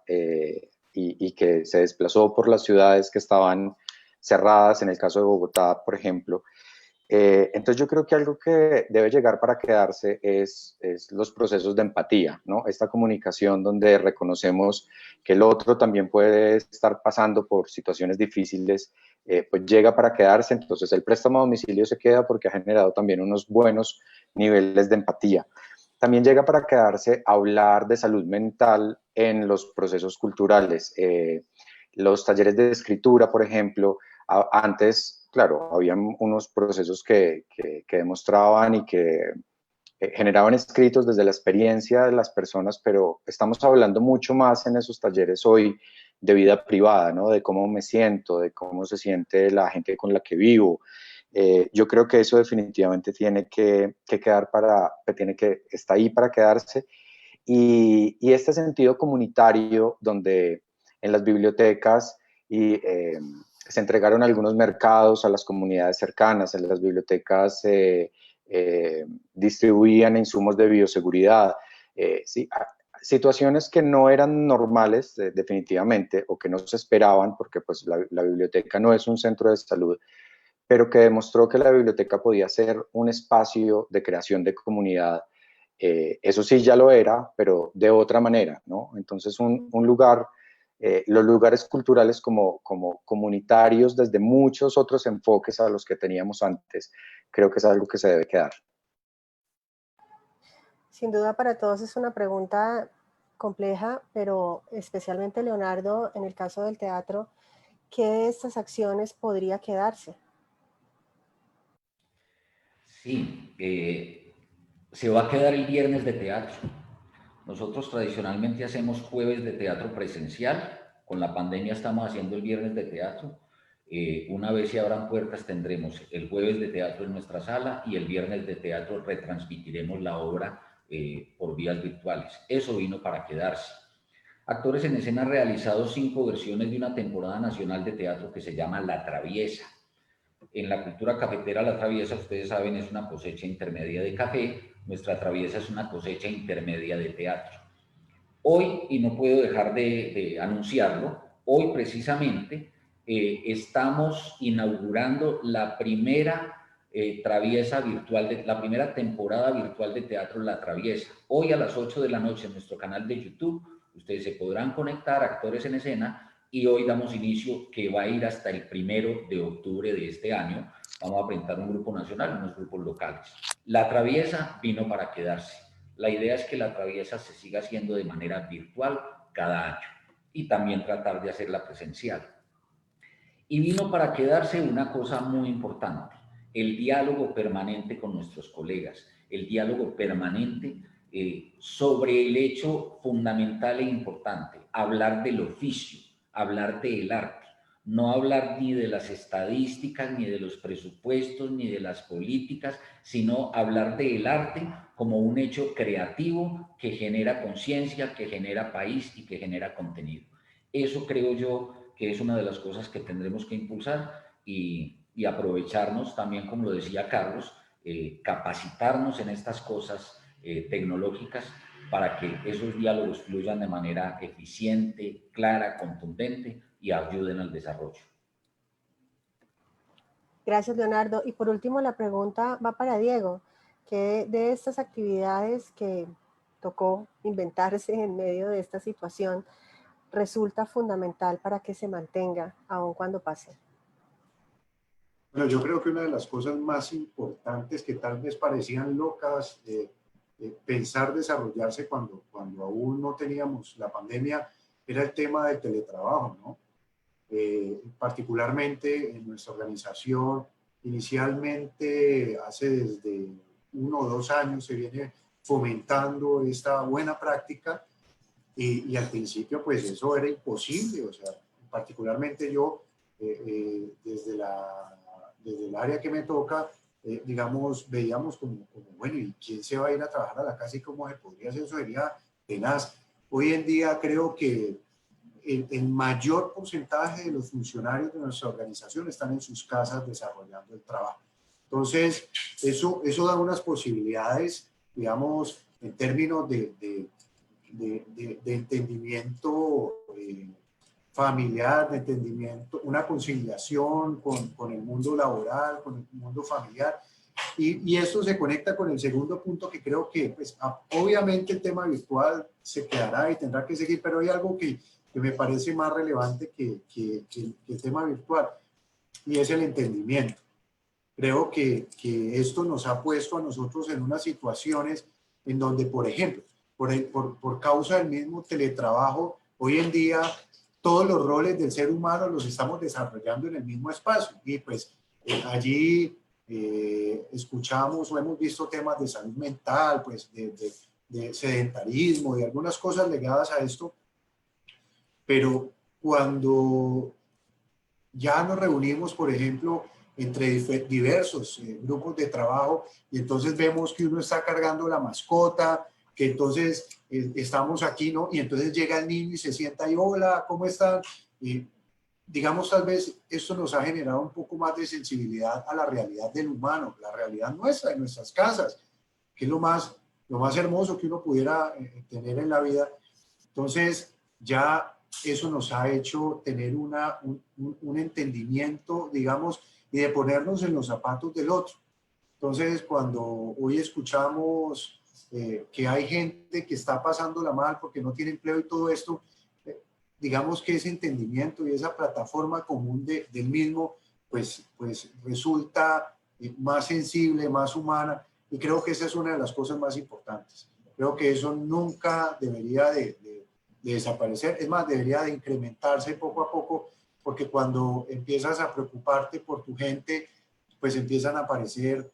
y que se desplazó por las ciudades que estaban cerradas, en el caso de Bogotá, por ejemplo. Entonces yo creo que algo que debe llegar para quedarse es los procesos de empatía, ¿no? Esta comunicación donde reconocemos que el otro también puede estar pasando por situaciones difíciles, pues llega para quedarse. Entonces el préstamo a domicilio se queda porque ha generado también unos buenos niveles de empatía. También llega para quedarse hablar de salud mental en los procesos culturales. Los talleres de escritura, por ejemplo, antes, claro, habían unos procesos que demostraban y que generaban escritos desde la experiencia de las personas, pero estamos hablando mucho más en esos talleres hoy de vida privada, ¿no? De cómo me siento, de cómo se siente la gente con la que vivo. Yo creo que eso definitivamente tiene que quedar está ahí para quedarse. Y este sentido comunitario donde en las bibliotecas se entregaron algunos mercados a las comunidades cercanas, en las bibliotecas distribuían insumos de bioseguridad, ¿sí? Situaciones que no eran normales definitivamente, o que no se esperaban, porque pues la biblioteca no es un centro de salud, pero que demostró que la biblioteca podía ser un espacio de creación de comunidad. Eso sí ya lo era, pero de otra manera, ¿no? Entonces un lugar, los lugares culturales como comunitarios desde muchos otros enfoques a los que teníamos antes, creo que es algo que se debe quedar.
Sin duda para todos es una pregunta compleja, pero especialmente Leonardo, en el caso del teatro, ¿qué de estas acciones podría quedarse?
Sí, se va a quedar el viernes de teatro. Nosotros tradicionalmente hacemos jueves de teatro presencial. Con la pandemia estamos haciendo el viernes de teatro. Una vez se abran puertas tendremos el jueves de teatro en nuestra sala y el viernes de teatro retransmitiremos la obra por vías virtuales. Eso vino para quedarse. Actores en Escena ha realizado 5 versiones de una temporada nacional de teatro que se llama La Traviesa. En la cultura cafetera, la traviesa, ustedes saben, es una cosecha intermedia de café. Nuestra traviesa es una cosecha intermedia de teatro. Hoy, y no puedo dejar de anunciarlo, hoy precisamente estamos inaugurando la primera traviesa virtual, la primera temporada virtual de teatro La Traviesa. Hoy a las 8 de la noche en nuestro canal de YouTube, ustedes se podrán conectar, Actores en Escena, y hoy damos inicio, que va a ir hasta el 1 de octubre de este año. Vamos a presentar un grupo nacional y unos grupos locales. La Traviesa vino para quedarse. La idea es que la traviesa se siga haciendo de manera virtual cada año y también tratar de hacerla presencial. Y vino para quedarse una cosa muy importante, el diálogo permanente con nuestros colegas, el diálogo permanente sobre el hecho fundamental e importante, hablar del oficio, hablar del arte. No hablar ni de las estadísticas, ni de los presupuestos, ni de las políticas, sino hablar del arte como un hecho creativo que genera conciencia, que genera país y que genera contenido. Eso creo yo que es una de las cosas que tendremos que impulsar y aprovecharnos también, como lo decía Carlos, capacitarnos en estas cosas tecnológicas para que esos diálogos fluyan de manera eficiente, clara, contundente y ayuden al desarrollo.
Gracias, Leonardo. Y por último, la pregunta va para Diego. ¿Qué de estas actividades que tocó inventarse en medio de esta situación resulta fundamental para que se mantenga aun cuando pase?
Bueno, yo creo que una de las cosas más importantes que tal vez parecían locas pensar desarrollarse cuando aún no teníamos la pandemia era el tema del teletrabajo, ¿no? Particularmente en nuestra organización, inicialmente hace desde 1 o 2 años se viene fomentando esta buena práctica y al principio pues eso era imposible, o sea, particularmente yo desde el área que me toca, digamos, veíamos como, bueno, ¿y quién se va a ir a trabajar a la casa y cómo se podría hacer? Eso sería tenaz. Hoy en día creo que el mayor porcentaje de los funcionarios de nuestra organización están en sus casas desarrollando el trabajo. Entonces, eso da unas posibilidades, digamos, en términos de entendimiento familiar, de entendimiento, una conciliación con el mundo laboral, con el mundo familiar. Y esto se conecta con el segundo punto que creo que, pues, obviamente el tema virtual se quedará y tendrá que seguir, pero hay algo que me parece más relevante que el tema virtual, y es el entendimiento. Creo que esto nos ha puesto a nosotros en unas situaciones en donde, por ejemplo, por causa del mismo teletrabajo, hoy en día todos los roles del ser humano los estamos desarrollando en el mismo espacio, y pues allí escuchamos o hemos visto temas de salud mental, pues de sedentarismo, de algunas cosas ligadas a esto, pero cuando ya nos reunimos, por ejemplo, entre diversos grupos de trabajo, y entonces vemos que uno está cargando la mascota, que entonces estamos aquí, ¿no? Y entonces llega el niño y se sienta y, hola, ¿cómo están? Y digamos, tal vez esto nos ha generado un poco más de sensibilidad a la realidad del humano, la realidad nuestra, de nuestras casas, que es lo más hermoso que uno pudiera tener en la vida. Entonces, ya eso nos ha hecho tener un entendimiento, digamos, y de ponernos en los zapatos del otro. Entonces, cuando hoy escuchamos que hay gente que está pasándola mal porque no tiene empleo y todo esto, digamos que ese entendimiento y esa plataforma común del mismo, pues resulta más sensible, más humana, y creo que esa es una de las cosas más importantes. Creo que eso nunca debería de desaparecer, es más, debería de incrementarse poco a poco, porque cuando empiezas a preocuparte por tu gente, pues empiezan a aparecer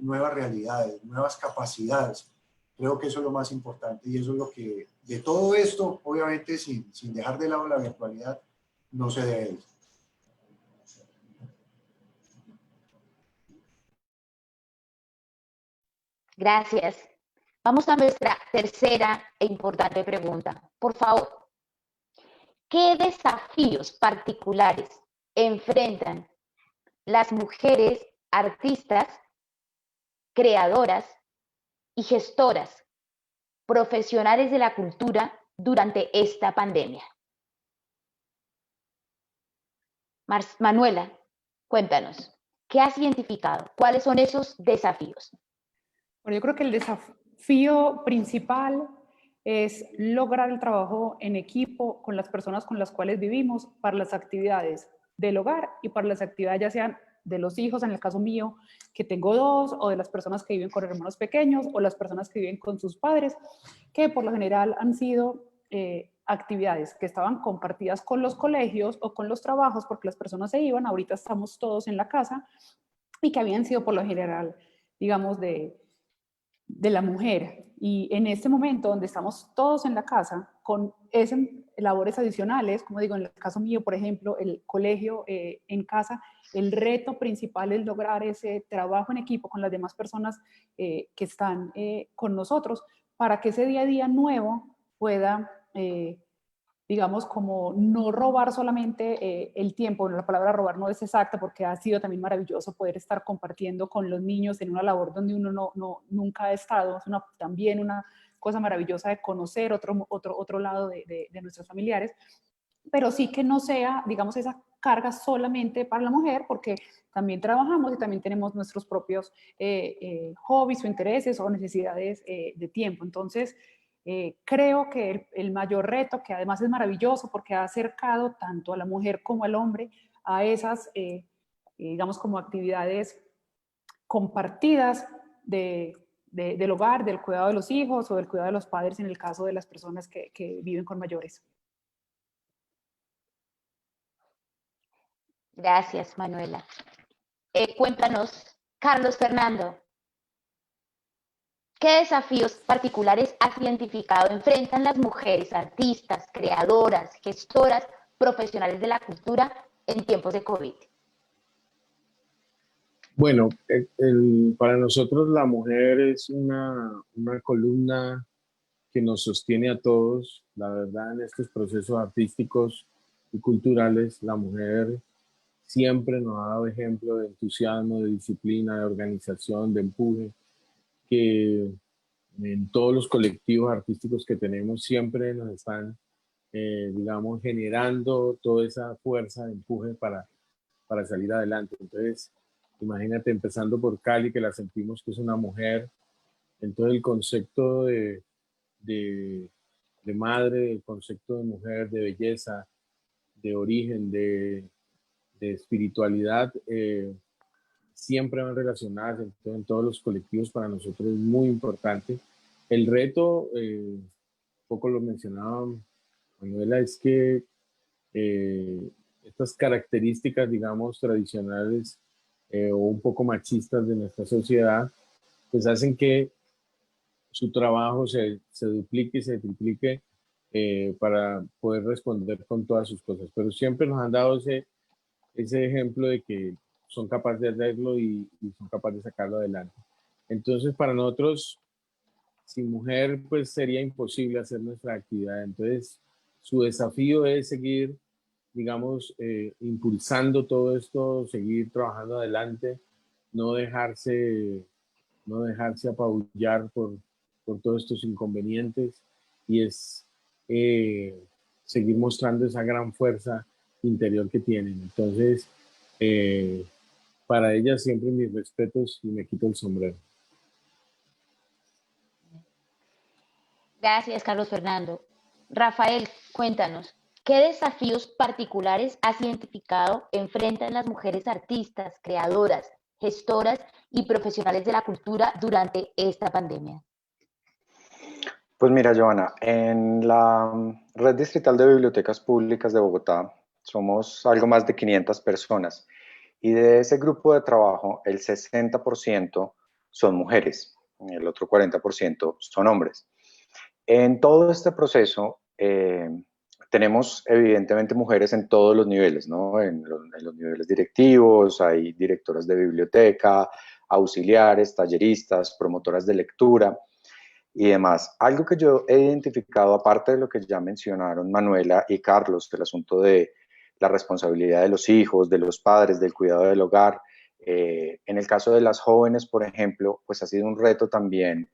nuevas realidades, nuevas capacidades. Creo que eso es lo más importante, y eso es lo que, de todo esto, obviamente sin dejar de lado la virtualidad, no se debe ir.
Gracias. Vamos a nuestra tercera e importante pregunta. Por favor, ¿qué desafíos particulares enfrentan las mujeres artistas, creadoras y gestoras profesionales de la cultura durante esta pandemia? Manuela, cuéntanos, ¿qué has identificado? ¿Cuáles son esos desafíos?
Bueno, yo creo que el desafío principal es lograr el trabajo en equipo con las personas con las cuales vivimos para las actividades del hogar y para las actividades ya sean de los hijos, en el caso mío, que tengo 2, o de las personas que viven con hermanos pequeños, o las personas que viven con sus padres, que por lo general han sido actividades que estaban compartidas con los colegios o con los trabajos porque las personas se iban, ahorita estamos todos en la casa, y que habían sido por lo general, digamos, de la mujer. Y en este momento donde estamos todos en la casa con esas labores adicionales, como digo, en el caso mío, por ejemplo, el colegio en casa, el reto principal es lograr ese trabajo en equipo con las demás personas que están con nosotros para que ese día a día nuevo pueda, digamos, como no robar solamente el tiempo. La palabra robar no es exacta porque ha sido también maravilloso poder estar compartiendo con los niños en una labor donde uno nunca ha estado. Es también una cosa maravillosa de conocer otro lado de nuestros familiares, pero sí que no sea, digamos, esa carga solamente para la mujer, porque también trabajamos y también tenemos nuestros propios hobbies o intereses o necesidades de tiempo. Entonces, creo que el mayor reto, que además es maravilloso porque ha acercado tanto a la mujer como al hombre a esas, digamos, como actividades compartidas del hogar, del cuidado de los hijos o del cuidado de los padres en el caso de las personas que viven con mayores.
Gracias, Manuela. Cuéntanos, Carlos Fernando, ¿qué desafíos particulares has identificado enfrentan las mujeres artistas, creadoras, gestoras, profesionales de la cultura en tiempos de COVID?
Bueno, para nosotros la mujer es una columna que nos sostiene a todos. La verdad, en estos procesos artísticos y culturales, la mujer siempre nos ha dado ejemplo de entusiasmo, de disciplina, de organización, de empuje, que en todos los colectivos artísticos que tenemos siempre nos están, digamos, generando toda esa fuerza de empuje para salir adelante. Entonces, imagínate empezando por Cali, que la sentimos que es una mujer, entonces el concepto de madre, el concepto de mujer, de belleza, de origen, de espiritualidad, siempre van relacionadas en todos los colectivos. Para nosotros es muy importante. El reto, poco lo mencionaba Manuela, es que estas características, digamos, tradicionales o un poco machistas de nuestra sociedad, pues hacen que su trabajo se duplique y se triplique para poder responder con todas sus cosas. Pero siempre nos han dado ese ejemplo de que son capaces de hacerlo y son capaces de sacarlo adelante. Entonces, para nosotros, sin mujer, pues sería imposible hacer nuestra actividad. Entonces, su desafío es seguir, digamos, impulsando todo esto, seguir trabajando adelante, no dejarse apabullar por todos estos inconvenientes, y es seguir mostrando esa gran fuerza interior que tienen. Entonces, para ellas siempre mis respetos y me quito el sombrero.
Gracias, Carlos Fernando. Rafael, cuéntanos, ¿qué desafíos particulares has identificado enfrentan las mujeres artistas, creadoras, gestoras y profesionales de la cultura durante esta pandemia?
Pues mira, Joana, en la Red Distrital de Bibliotecas Públicas de Bogotá somos algo más de 500 personas, y de ese grupo de trabajo el 60% son mujeres, el otro 40% son hombres. En todo este proceso tenemos evidentemente mujeres en todos los niveles, ¿no? En los niveles directivos, hay directoras de biblioteca, auxiliares, talleristas, promotoras de lectura. y demás. Algo que yo he identificado, aparte de lo que ya mencionaron Manuela y Carlos, el asunto de la responsabilidad de los hijos, de los padres, del cuidado del hogar, en el caso de las jóvenes, por ejemplo, pues ha sido un reto también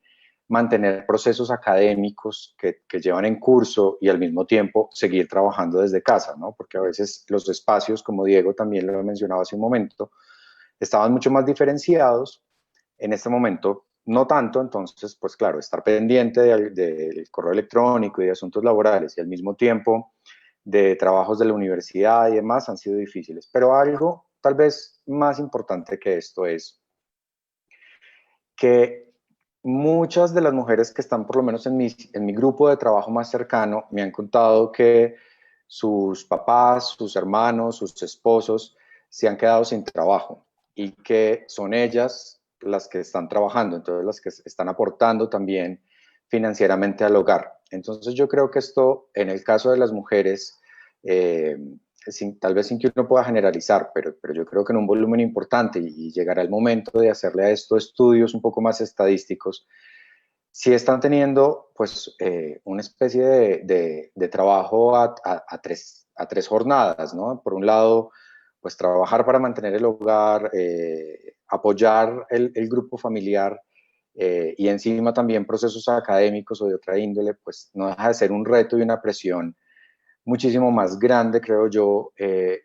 mantener procesos académicos que llevan en curso y al mismo tiempo seguir trabajando desde casa, ¿no? Porque a veces los espacios, como Diego también lo mencionaba hace un momento, estaban mucho más diferenciados. En este momento no tanto, entonces, pues claro, estar pendiente del correo electrónico y de asuntos laborales y al mismo tiempo de trabajos de la universidad y demás han sido difíciles. Pero algo tal vez más importante que esto es que muchas de las mujeres que están por lo menos en mi grupo de trabajo más cercano me han contado que sus papás, sus hermanos, sus esposos se han quedado sin trabajo y que son ellas las que están trabajando, entonces las que están aportando también financieramente al hogar. Entonces yo creo que esto, en el caso de las mujeres, tal vez sin que uno pueda generalizar, pero yo creo que en un volumen importante y llegará el momento de hacerle a esto estudios un poco más estadísticos, sí están teniendo pues una especie de trabajo a tres jornadas, ¿no? Por un lado, pues trabajar para mantener el hogar, apoyar el grupo familiar y encima también procesos académicos o de otra índole, pues no deja de ser un reto y una presión muchísimo más grande, creo yo,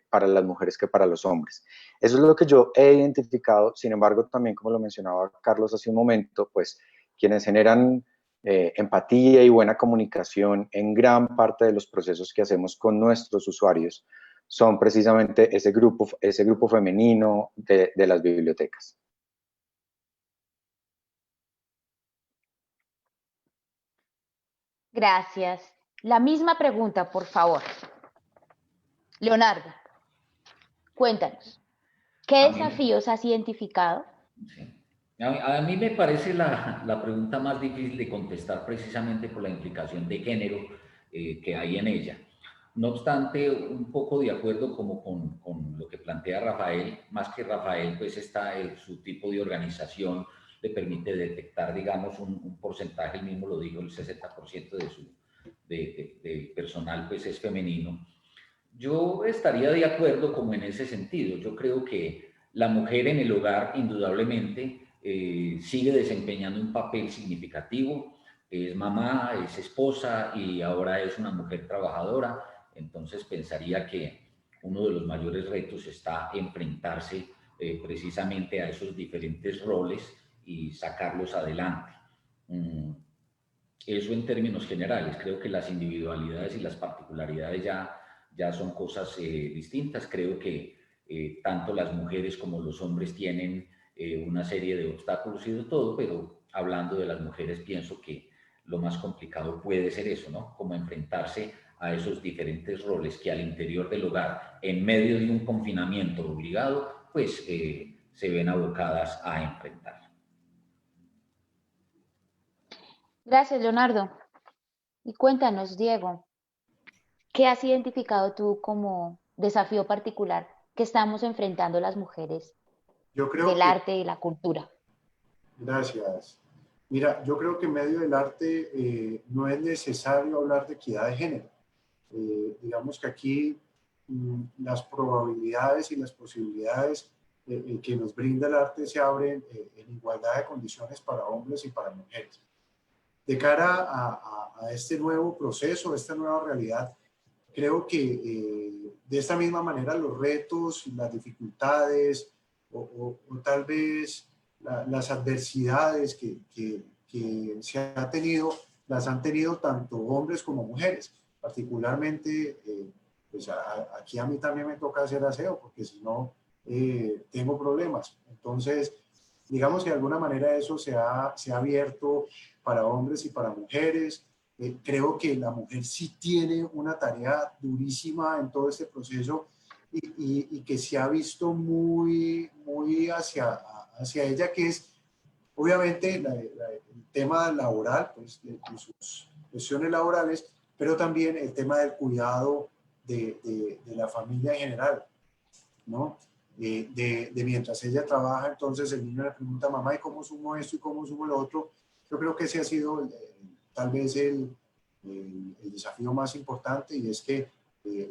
para las mujeres que para los hombres. Eso es lo que yo he identificado. Sin embargo, también, como lo mencionaba Carlos hace un momento, pues quienes generan empatía y buena comunicación en gran parte de los procesos que hacemos con nuestros usuarios son precisamente ese grupo femenino de las bibliotecas.
Gracias. La misma pregunta, por favor. Leonardo, cuéntanos, ¿qué desafíos has identificado?
Sí. A mí me parece la pregunta más difícil de contestar precisamente por la implicación de género que hay en ella. No obstante, un poco de acuerdo como con lo que plantea Rafael, más que Rafael, pues está su tipo de organización le permite detectar, digamos, un porcentaje, el mismo lo dijo, el 60% del personal pues es femenino. Yo estaría de acuerdo como en ese sentido. Yo creo que la mujer en el hogar indudablemente sigue desempeñando un papel significativo. Es mamá, es esposa y ahora es una mujer trabajadora. Entonces pensaría que uno de los mayores retos está enfrentarse precisamente a esos diferentes roles y sacarlos adelante. Eso en términos generales. Creo que las individualidades y las particularidades ya son cosas distintas. Creo que tanto las mujeres como los hombres tienen una serie de obstáculos y de todo, pero hablando de las mujeres pienso que lo más complicado puede ser eso, ¿no? Como enfrentarse a esos diferentes roles que al interior del hogar, en medio de un confinamiento obligado, pues se ven abocadas a enfrentar.
Gracias, Leonardo. Y cuéntanos, Diego, ¿qué has identificado tú como desafío particular que estamos enfrentando las mujeres
Yo creo
del
que,
arte y la cultura?
gracias. Mira, yo creo que en medio del arte no es necesario hablar de equidad de género. Digamos que aquí las probabilidades y las posibilidades que nos brinda el arte se abren en igualdad de condiciones para hombres y para mujeres. De cara a este nuevo proceso, a esta nueva realidad, creo que de esta misma manera los retos, las dificultades o tal vez las adversidades que se ha tenido, las han tenido tanto hombres como mujeres. Particularmente, pues aquí a mí también me toca hacer aseo, porque si no, tengo problemas. Entonces, digamos que de alguna manera eso se ha abierto para hombres y para mujeres. Creo que la mujer sí tiene una tarea durísima en todo este proceso y que se ha visto muy hacia ella, que es obviamente el tema laboral, pues de sus cuestiones laborales, pero también el tema del cuidado de la familia en general, ¿no? De mientras ella trabaja, entonces el niño le pregunta, mamá, ¿y cómo sumo esto y cómo sumo lo otro? Yo creo que ese ha sido tal vez el desafío más importante, y es que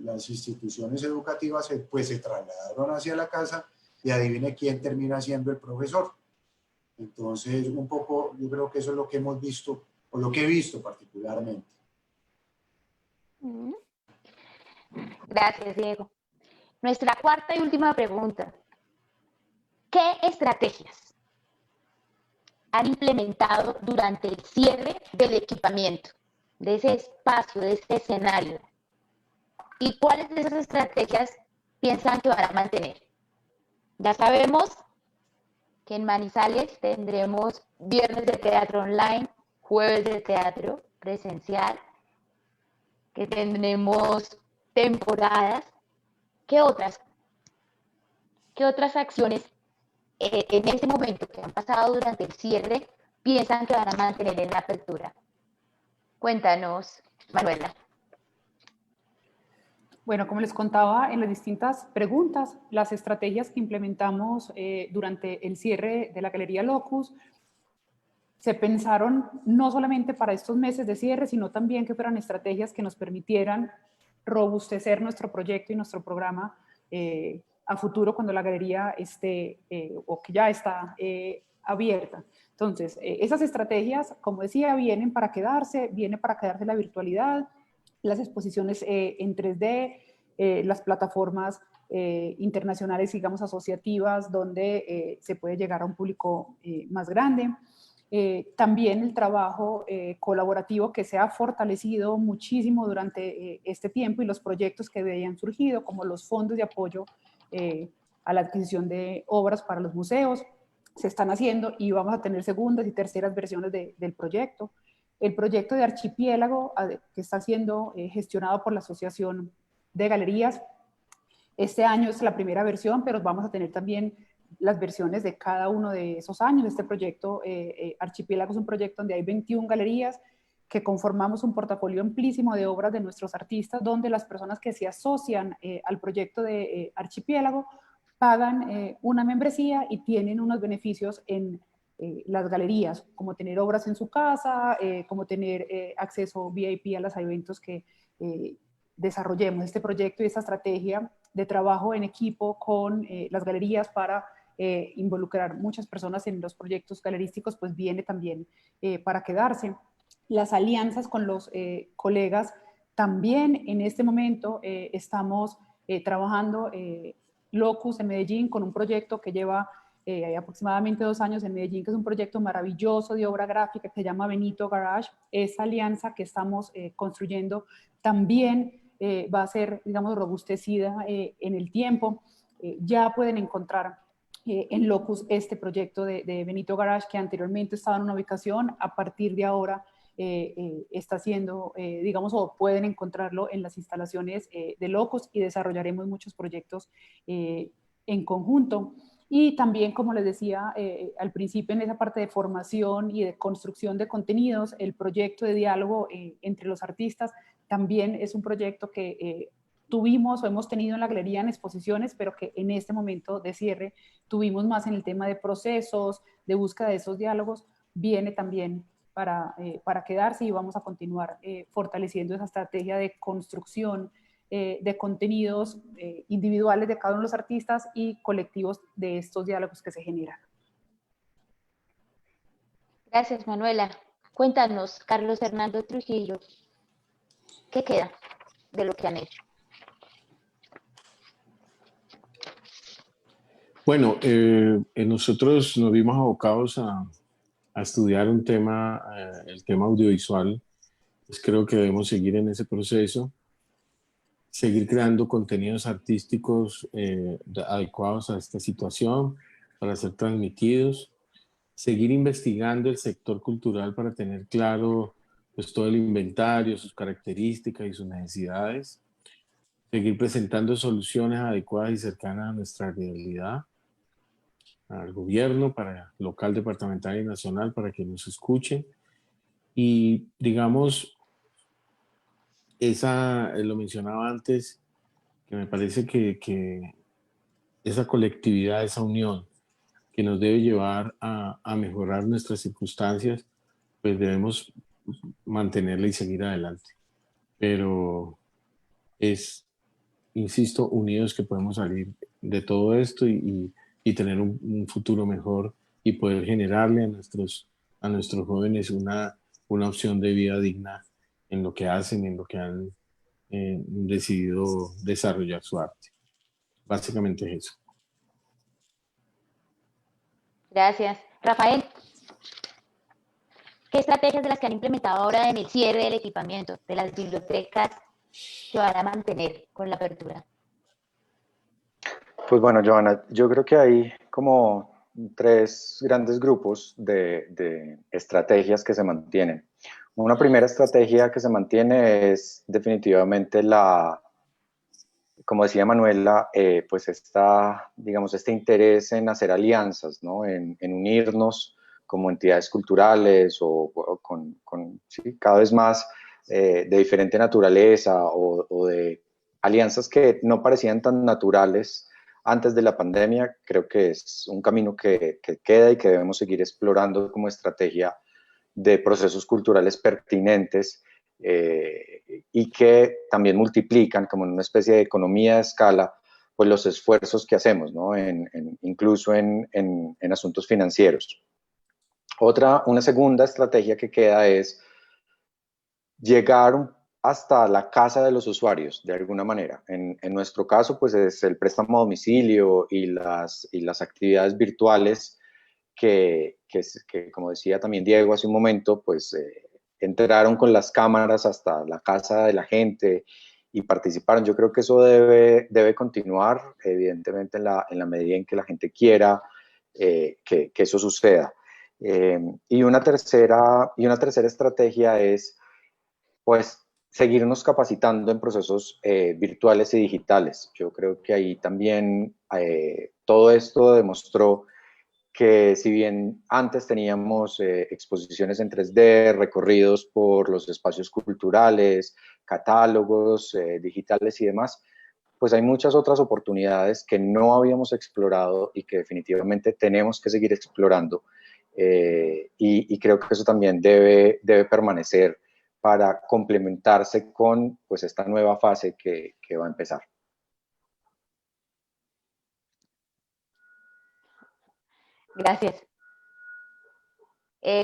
las instituciones educativas pues se trasladaron hacia la casa y adivine quién termina siendo el profesor. Entonces, un poco, yo creo que eso es lo que hemos visto, o lo que he visto particularmente.
Gracias, Diego. Nuestra cuarta y última pregunta. ¿Qué estrategias han implementado durante el cierre del equipamiento, de ese espacio, de ese escenario? ¿Y cuáles de esas estrategias piensan que van a mantener? Ya sabemos que en Manizales tendremos viernes de teatro online, jueves de teatro presencial, que tendremos temporadas. ¿Qué otras acciones en este momento que han pasado durante el cierre piensan que van a mantener en la apertura? Cuéntanos, Manuela.
Bueno, como les contaba en las distintas preguntas, las estrategias que implementamos durante el cierre de la Galería Locus se pensaron no solamente para estos meses de cierre, sino también que fueran estrategias que nos permitieran robustecer nuestro proyecto y nuestro programa a futuro cuando la galería esté o que ya está abierta. Entonces, esas estrategias, como decía, vienen para quedarse la virtualidad, las exposiciones en 3D, las plataformas internacionales, digamos, asociativas, donde se puede llegar a un público más grande. También el trabajo colaborativo que se ha fortalecido muchísimo durante este tiempo, y los proyectos que de ahí han surgido, como los fondos de apoyo a la adquisición de obras para los museos, se están haciendo, y vamos a tener segundas y terceras versiones del proyecto. El proyecto de Archipiélago, que está siendo gestionado por la Asociación de Galerías, este año es la primera versión, pero vamos a tener también las versiones de cada uno de esos años. Este proyecto, Archipiélago, es un proyecto donde hay 21 galerías que conformamos un portafolio amplísimo de obras de nuestros artistas, donde las personas que se asocian al proyecto de Archipiélago pagan una membresía y tienen unos beneficios en las galerías, como tener obras en su casa, como tener acceso VIP a los eventos que desarrollemos. Este proyecto y esta estrategia de trabajo en equipo con las galerías para involucrar muchas personas en los proyectos galerísticos, pues viene también para quedarse. Las alianzas con los colegas también en este momento estamos trabajando Locus en Medellín con un proyecto que lleva aproximadamente 2 años en Medellín, que es un proyecto maravilloso de obra gráfica que se llama Benito Garage. Esa alianza que estamos construyendo también va a ser, digamos, robustecida en el tiempo. Ya pueden encontrar en Locus este proyecto de Benito Garage, que anteriormente estaba en una ubicación, a partir de ahora está haciendo, digamos, o pueden encontrarlo en las instalaciones de Locus, y desarrollaremos muchos proyectos en conjunto. Y también, como les decía al principio, en esa parte de formación y de construcción de contenidos, el proyecto de diálogo entre los artistas también es un proyecto que tuvimos o hemos tenido en la galería en exposiciones, pero que en este momento de cierre tuvimos más en el tema de procesos, de búsqueda de esos diálogos, viene también para quedarse, y vamos a continuar fortaleciendo esa estrategia de construcción de contenidos individuales de cada uno de los artistas y colectivos de estos diálogos que se generan.
Gracias, Manuela. Cuéntanos, Carlos Hernando Trujillo, ¿qué queda de lo que han hecho?
Bueno, nosotros nos vimos abocados a estudiar un tema, el tema audiovisual. Pues creo que debemos seguir en ese proceso, seguir creando contenidos artísticos adecuados a esta situación para ser transmitidos, seguir investigando el sector cultural para tener claro pues, todo el inventario, sus características y sus necesidades, seguir presentando soluciones adecuadas y cercanas a nuestra realidad, al gobierno, para local, departamental y nacional, para que nos escuchen. Y digamos, lo mencionaba antes, que me parece que esa colectividad, esa unión que nos debe llevar a mejorar nuestras circunstancias, pues debemos mantenerla y seguir adelante. Pero es, insisto, unidos que podemos salir de todo esto y tener un futuro mejor y poder generarle a nuestros jóvenes una opción de vida digna en lo que hacen, en lo que han decidido desarrollar su arte. Básicamente es eso.
Gracias. Rafael, ¿qué estrategias de las que han implementado ahora en el cierre del equipamiento de las bibliotecas se van a mantener con la apertura?
Pues bueno, Johanna, yo creo que hay como tres grandes grupos de estrategias que se mantienen. Una primera estrategia que se mantiene es definitivamente como decía Manuela, pues digamos, este interés en hacer alianzas, ¿no? En unirnos como entidades culturales o sí, cada vez más de diferente naturaleza o de alianzas que no parecían tan naturales antes de la pandemia. Creo que es un camino que queda y que debemos seguir explorando como estrategia de procesos culturales pertinentes y que también multiplican como en una especie de economía de escala pues los esfuerzos que hacemos, ¿no? Incluso en asuntos financieros. Una segunda estrategia que queda es llegar hasta la casa de los usuarios, de alguna manera. En nuestro caso, pues es el préstamo a domicilio y las actividades virtuales que, como decía también Diego hace un momento, pues entraron con las cámaras hasta la casa de la gente y participaron. Yo creo que eso debe continuar, evidentemente en la medida en que la gente quiera que eso suceda. Y una tercera estrategia es pues seguirnos capacitando en procesos virtuales y digitales. Yo creo que ahí también todo esto demostró que si bien antes teníamos exposiciones en 3D, recorridos por los espacios culturales, catálogos digitales y demás, pues hay muchas otras oportunidades que no habíamos explorado y que definitivamente tenemos que seguir explorando. Y creo que eso también debe permanecer para complementarse con pues, esta nueva fase que va a empezar.
Gracias.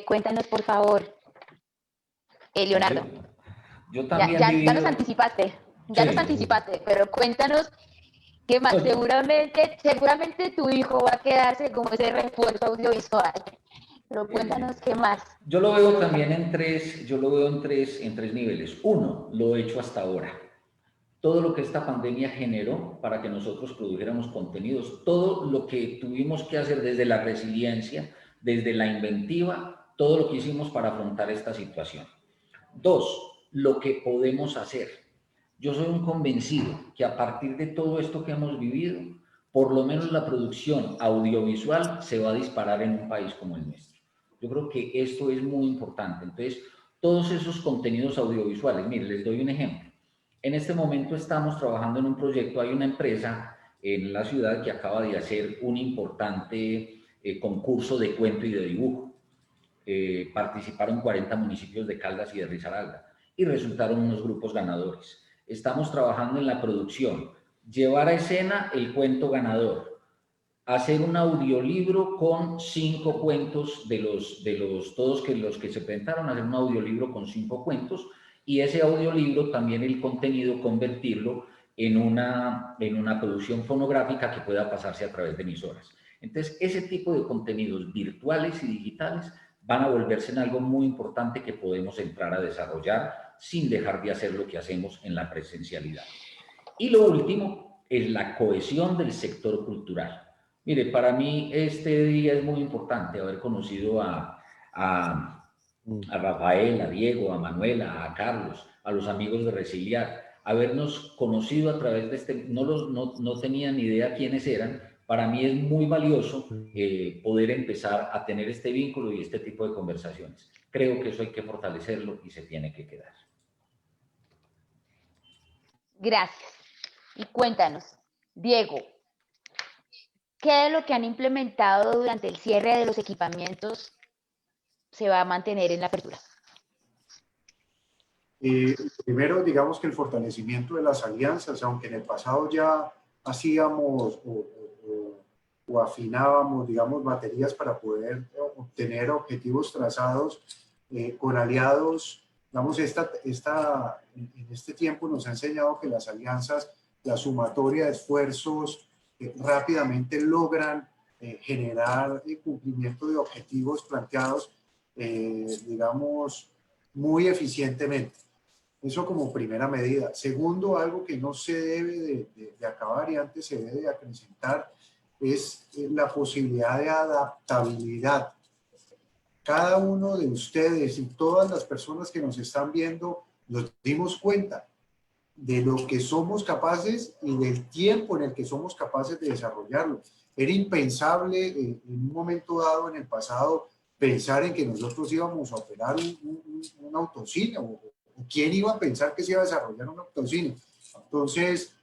Cuéntanos, por favor, Leonardo.
Yo también
ya nos anticipaste, pero cuéntanos qué más. Seguramente tu hijo va a quedarse como ese refuerzo audiovisual, pero cuéntanos qué más.
Yo lo veo también en tres niveles. Uno, lo he hecho hasta ahora. Todo lo que esta pandemia generó para que nosotros produjéramos contenidos, todo lo que tuvimos que hacer desde la resiliencia, desde la inventiva, todo lo que hicimos para afrontar esta situación. Dos, lo que podemos hacer. Yo soy un convencido que a partir de todo esto que hemos vivido, por lo menos la producción audiovisual se va a disparar en un país como el nuestro. Yo creo que esto es muy importante. Entonces, todos esos contenidos audiovisuales, mire, les doy un ejemplo. En este momento estamos trabajando en un proyecto, hay una empresa en la ciudad que acaba de hacer un importante concurso de cuento y de dibujo. Participaron 40 municipios de Caldas y de Risaralda y resultaron unos grupos ganadores. Estamos trabajando en la producción, llevar a escena el cuento ganador, hacer un audiolibro con 5 cuentos de todos los que se presentaron, hacer un audiolibro con 5 cuentos y ese audiolibro también el contenido convertirlo en una producción fonográfica que pueda pasarse a través de emisoras. Entonces, ese tipo de contenidos virtuales y digitales van a volverse en algo muy importante que podemos entrar a desarrollar sin dejar de hacer lo que hacemos en la presencialidad. Y lo último es la cohesión del sector cultural. Mire, para mí este día es muy importante haber conocido a Rafael, a Diego, a Manuela, a Carlos, a los amigos de Resiliar, habernos conocido a través de este, no tenía ni idea quiénes eran. Para mí es muy valioso poder empezar a tener este vínculo y este tipo de conversaciones. Creo que eso hay que fortalecerlo y se tiene que quedar.
Gracias. Y cuéntanos, Diego, ¿qué de lo que han implementado durante el cierre de los equipamientos se va a mantener en la apertura?
Primero, digamos que el fortalecimiento de las alianzas, aunque en el pasado ya hacíamos o afinábamos, digamos, baterías para poder obtener objetivos trazados con aliados, digamos, en este tiempo nos ha enseñado que las alianzas, la sumatoria de esfuerzos, rápidamente logran generar el cumplimiento de objetivos planteados, digamos, muy eficientemente. Eso como primera medida. Segundo, algo que no se debe de acabar y antes se debe de acrecentar es la posibilidad de adaptabilidad. Cada uno de ustedes y todas las personas que nos están viendo nos dimos cuenta de lo que somos capaces y del tiempo en el que somos capaces de desarrollarlo. Era impensable en un momento dado en el pasado pensar en que nosotros íbamos a operar un autocine o quién iba a pensar que se iba a desarrollar un autocine. Entonces,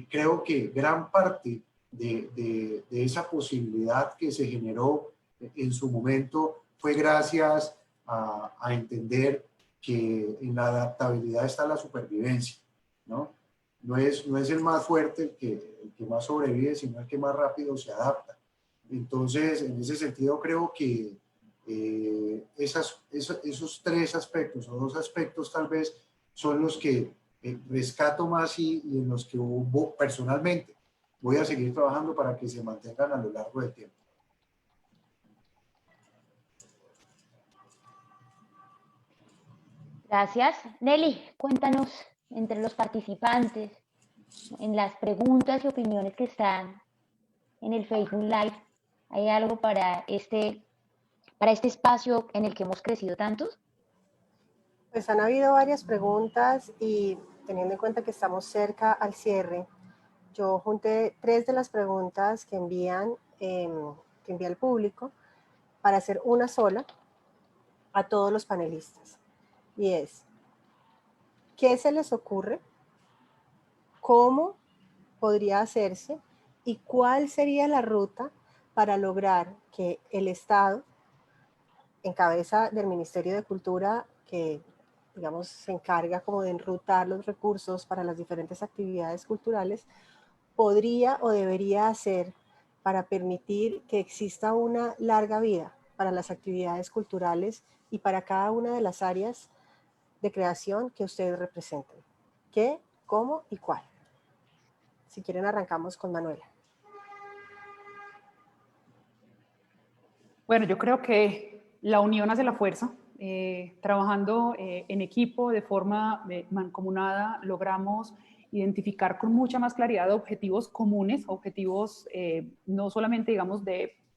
creo que gran parte de esa posibilidad que se generó en su momento fue gracias a entender que en la adaptabilidad está la supervivencia, ¿no? No es el más fuerte el que más sobrevive, sino el que más rápido se adapta. Entonces, en ese sentido, creo que esos tres aspectos o dos aspectos tal vez son los que rescato más y en los que personalmente voy a seguir trabajando para que se mantengan a lo largo del tiempo.
Gracias. Nelly, cuéntanos entre los participantes, en las preguntas y opiniones que están en el Facebook Live, ¿hay algo para este espacio en el que hemos crecido tantos?
Pues han habido varias preguntas y teniendo en cuenta que estamos cerca al cierre, yo junté 3 de las preguntas que envía el público para hacer una sola a todos los panelistas. Y es, ¿qué se les ocurre? ¿Cómo podría hacerse? ¿Y cuál sería la ruta para lograr que el Estado, en cabeza del Ministerio de Cultura, que digamos se encarga como de enrutar los recursos para las diferentes actividades culturales, podría o debería hacer para permitir que exista una larga vida para las actividades culturales y para cada una de las áreas de creación que ustedes representan? ¿Qué, cómo y cuál? Si quieren arrancamos con Manuela.
Bueno, yo creo que la unión hace la fuerza. Trabajando en equipo de forma mancomunada logramos identificar con mucha más claridad objetivos comunes, objetivos no solamente, digamos,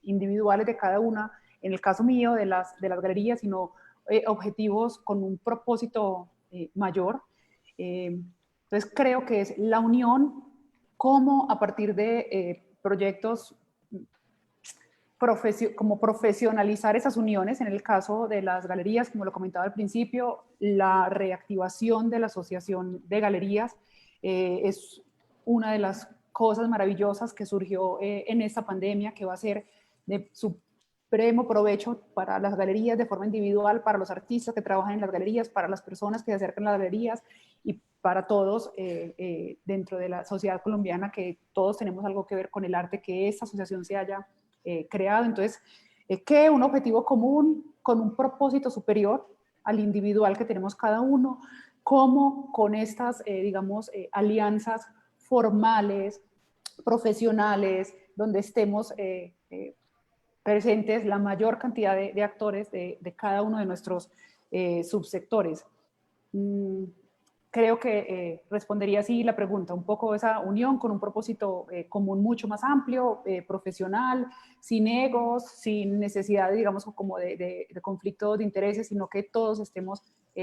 individuales de cada una, en el caso mío de las galerías, sino objetivos con un propósito mayor. Entonces creo que es la unión, como a partir de proyectos como profesionalizar esas uniones, en el caso de las galerías, como lo comentaba al principio, la reactivación de la Asociación de Galerías es una de las cosas maravillosas que surgió en esta pandemia, que va a ser de supremo provecho para las galerías de forma individual, para los artistas que trabajan en las galerías, para las personas que se acercan a las galerías y para todos dentro de la sociedad colombiana, que todos tenemos algo que ver con el arte, que esta asociación se haya creado. Entonces, que un objetivo común con un propósito superior al individual que tenemos cada uno, como con estas, digamos, alianzas formales, profesionales, donde estemos presentes la mayor cantidad de actores de cada uno de nuestros subsectores. Creo que respondería así la pregunta, un poco esa unión con un propósito común mucho más amplio, profesional, sin egos, sin necesidad, digamos, como de conflictos de intereses, sino que todos estemos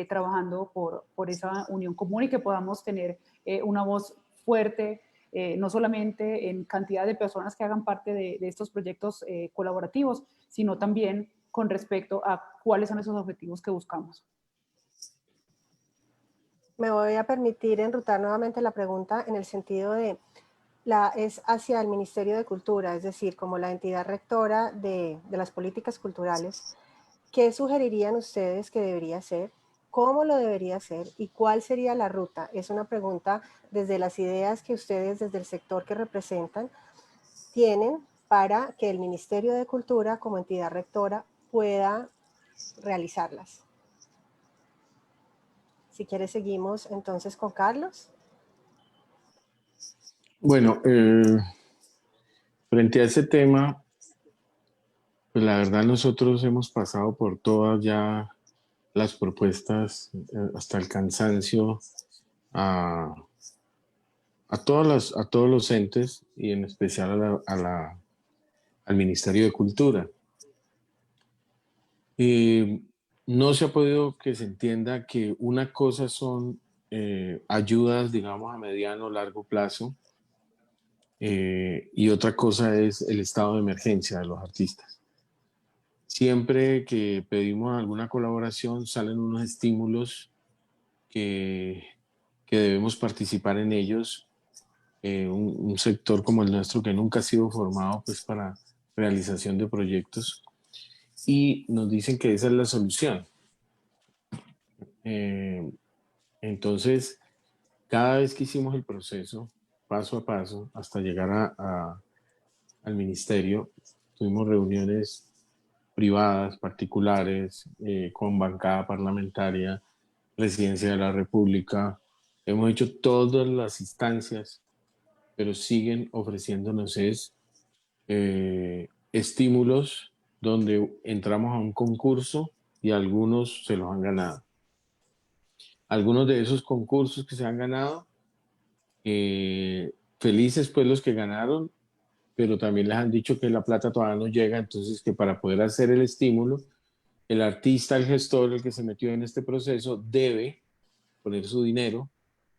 trabajando por esa unión común y que podamos tener una voz fuerte, no solamente en cantidad de personas que hagan parte de estos proyectos colaborativos, sino también con respecto a cuáles son esos objetivos que buscamos.
Me voy a permitir enrutar nuevamente la pregunta en el sentido de, es hacia el Ministerio de Cultura, es decir, como la entidad rectora de las políticas culturales. ¿qué sugerirían ustedes que debería ser? ¿Cómo lo debería hacer? ¿Y cuál sería la ruta? Es una pregunta desde las ideas que ustedes, desde el sector que representan, tienen para que el Ministerio de Cultura, como entidad rectora, pueda realizarlas. Si quieres, seguimos entonces con Carlos.
Bueno, frente a ese tema, pues la verdad nosotros hemos pasado por todas ya las propuestas hasta el cansancio a, a todos los entes y en especial al Ministerio de Cultura. No se ha podido que se entienda que una cosa son ayudas, digamos, a mediano o largo plazo y otra cosa es el estado de emergencia de los artistas. Siempre que pedimos alguna colaboración salen unos estímulos que debemos participar en ellos. Un sector como el nuestro que nunca ha sido formado pues para realización de proyectos y nos dicen que esa es la solución. Entonces, cada vez que hicimos el proceso, paso a paso, hasta llegar al ministerio, tuvimos reuniones privadas, particulares, con bancada parlamentaria, Presidencia de la República. Hemos hecho todas las instancias, pero siguen ofreciéndonos estímulos donde entramos a un concurso y algunos se los han ganado. Algunos de esos concursos que se han ganado, felices pues los que ganaron, pero también les han dicho que la plata todavía no llega, entonces que para poder hacer el estímulo, el artista, el gestor, el que se metió en este proceso, debe poner su dinero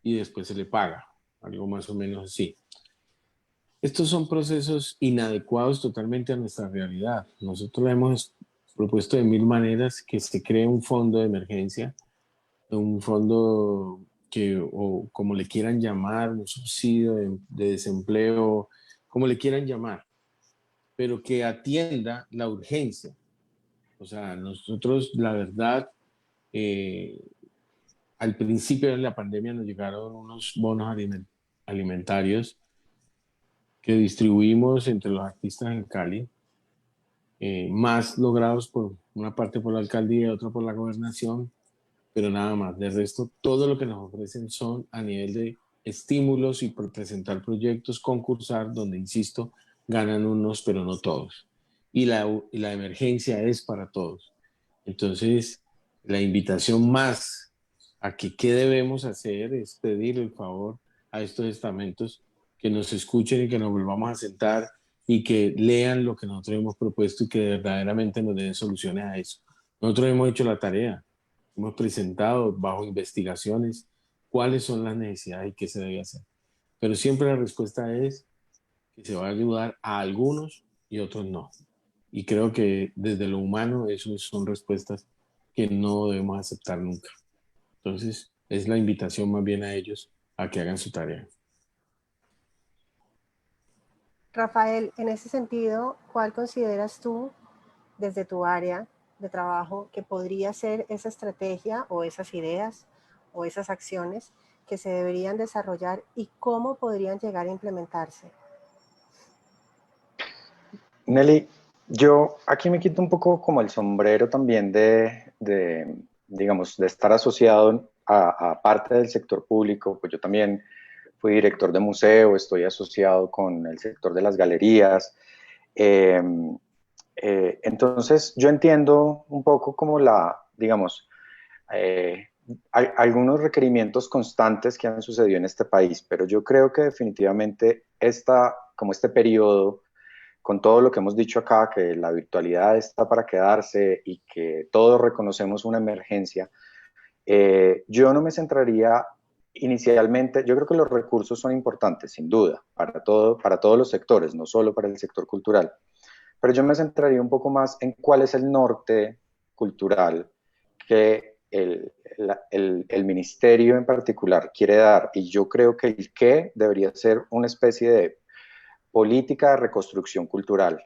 y después se le paga, algo más o menos así. Estos son procesos inadecuados totalmente a nuestra realidad. Nosotros hemos propuesto de mil maneras que se cree un fondo de emergencia, un fondo que, o como le quieran llamar, un subsidio de desempleo, como le quieran llamar, pero que atienda la urgencia. O sea, nosotros, la verdad, al principio de la pandemia nos llegaron unos bonos alimentarios que distribuimos entre los artistas en Cali, más logrados por una parte por la alcaldía y otra por la gobernación, pero nada más. De resto, todo lo que nos ofrecen son a nivel de estímulos y por presentar proyectos, concursar, donde, insisto, ganan unos, pero no todos. Y la emergencia es para todos. Entonces, la invitación más a que qué debemos hacer es pedir el favor a estos estamentos que nos escuchen y que nos volvamos a sentar y que lean lo que nosotros hemos propuesto y que verdaderamente nos den soluciones a eso. Nosotros hemos hecho la tarea, hemos presentado bajo investigaciones cuáles son las necesidades y qué se debe hacer. Pero siempre la respuesta es que se va a ayudar a algunos y otros no. Y creo que desde lo humano eso son respuestas que no debemos aceptar nunca. Entonces, es la invitación más bien a ellos a que hagan su tarea.
Rafael, en ese sentido, ¿cuál consideras tú, desde tu área de trabajo, que podría ser esa estrategia o esas ideas o esas acciones que se deberían desarrollar y cómo podrían llegar a implementarse?
Nelly, yo aquí me quito un poco como el sombrero también digamos, de estar asociado a parte del sector público, pues yo también fui director de museo, estoy asociado con el sector de las galerías. Entonces, yo entiendo un poco como digamos, algunos requerimientos constantes que han sucedido en este país, pero yo creo que definitivamente como este periodo, con todo lo que hemos dicho acá, que la virtualidad está para quedarse y que todos reconocemos una emergencia, yo no me centraría inicialmente. Yo creo que los recursos son importantes, sin duda, para todos los sectores, no solo para el sector cultural, pero yo me centraría un poco más en cuál es el norte cultural que el ministerio en particular quiere dar, y yo creo que el qué debería ser una especie de política de reconstrucción cultural.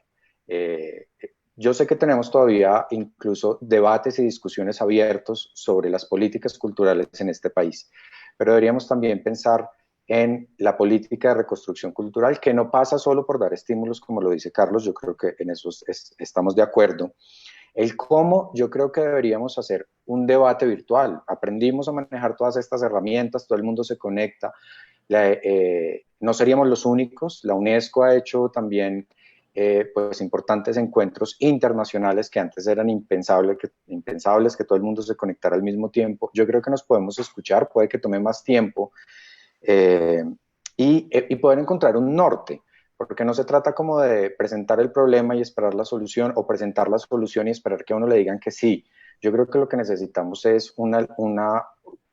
yo sé que tenemos todavía incluso debates y discusiones abiertos sobre las políticas culturales en este país, pero deberíamos también pensar en la política de reconstrucción cultural, que no pasa solo por dar estímulos, como lo dice Carlos, yo creo que en eso estamos de acuerdo. El cómo, yo creo que deberíamos hacer un debate virtual. Aprendimos a manejar todas estas herramientas, todo el mundo se conecta. No seríamos los únicos. La UNESCO ha hecho también pues importantes encuentros internacionales que antes eran impensables, que todo el mundo se conectara al mismo tiempo. Yo creo que nos podemos escuchar, puede que tome más tiempo, y poder encontrar un norte, porque no se trata como de presentar el problema y esperar la solución, o presentar la solución y esperar que a uno le digan que sí. Yo creo que lo que necesitamos es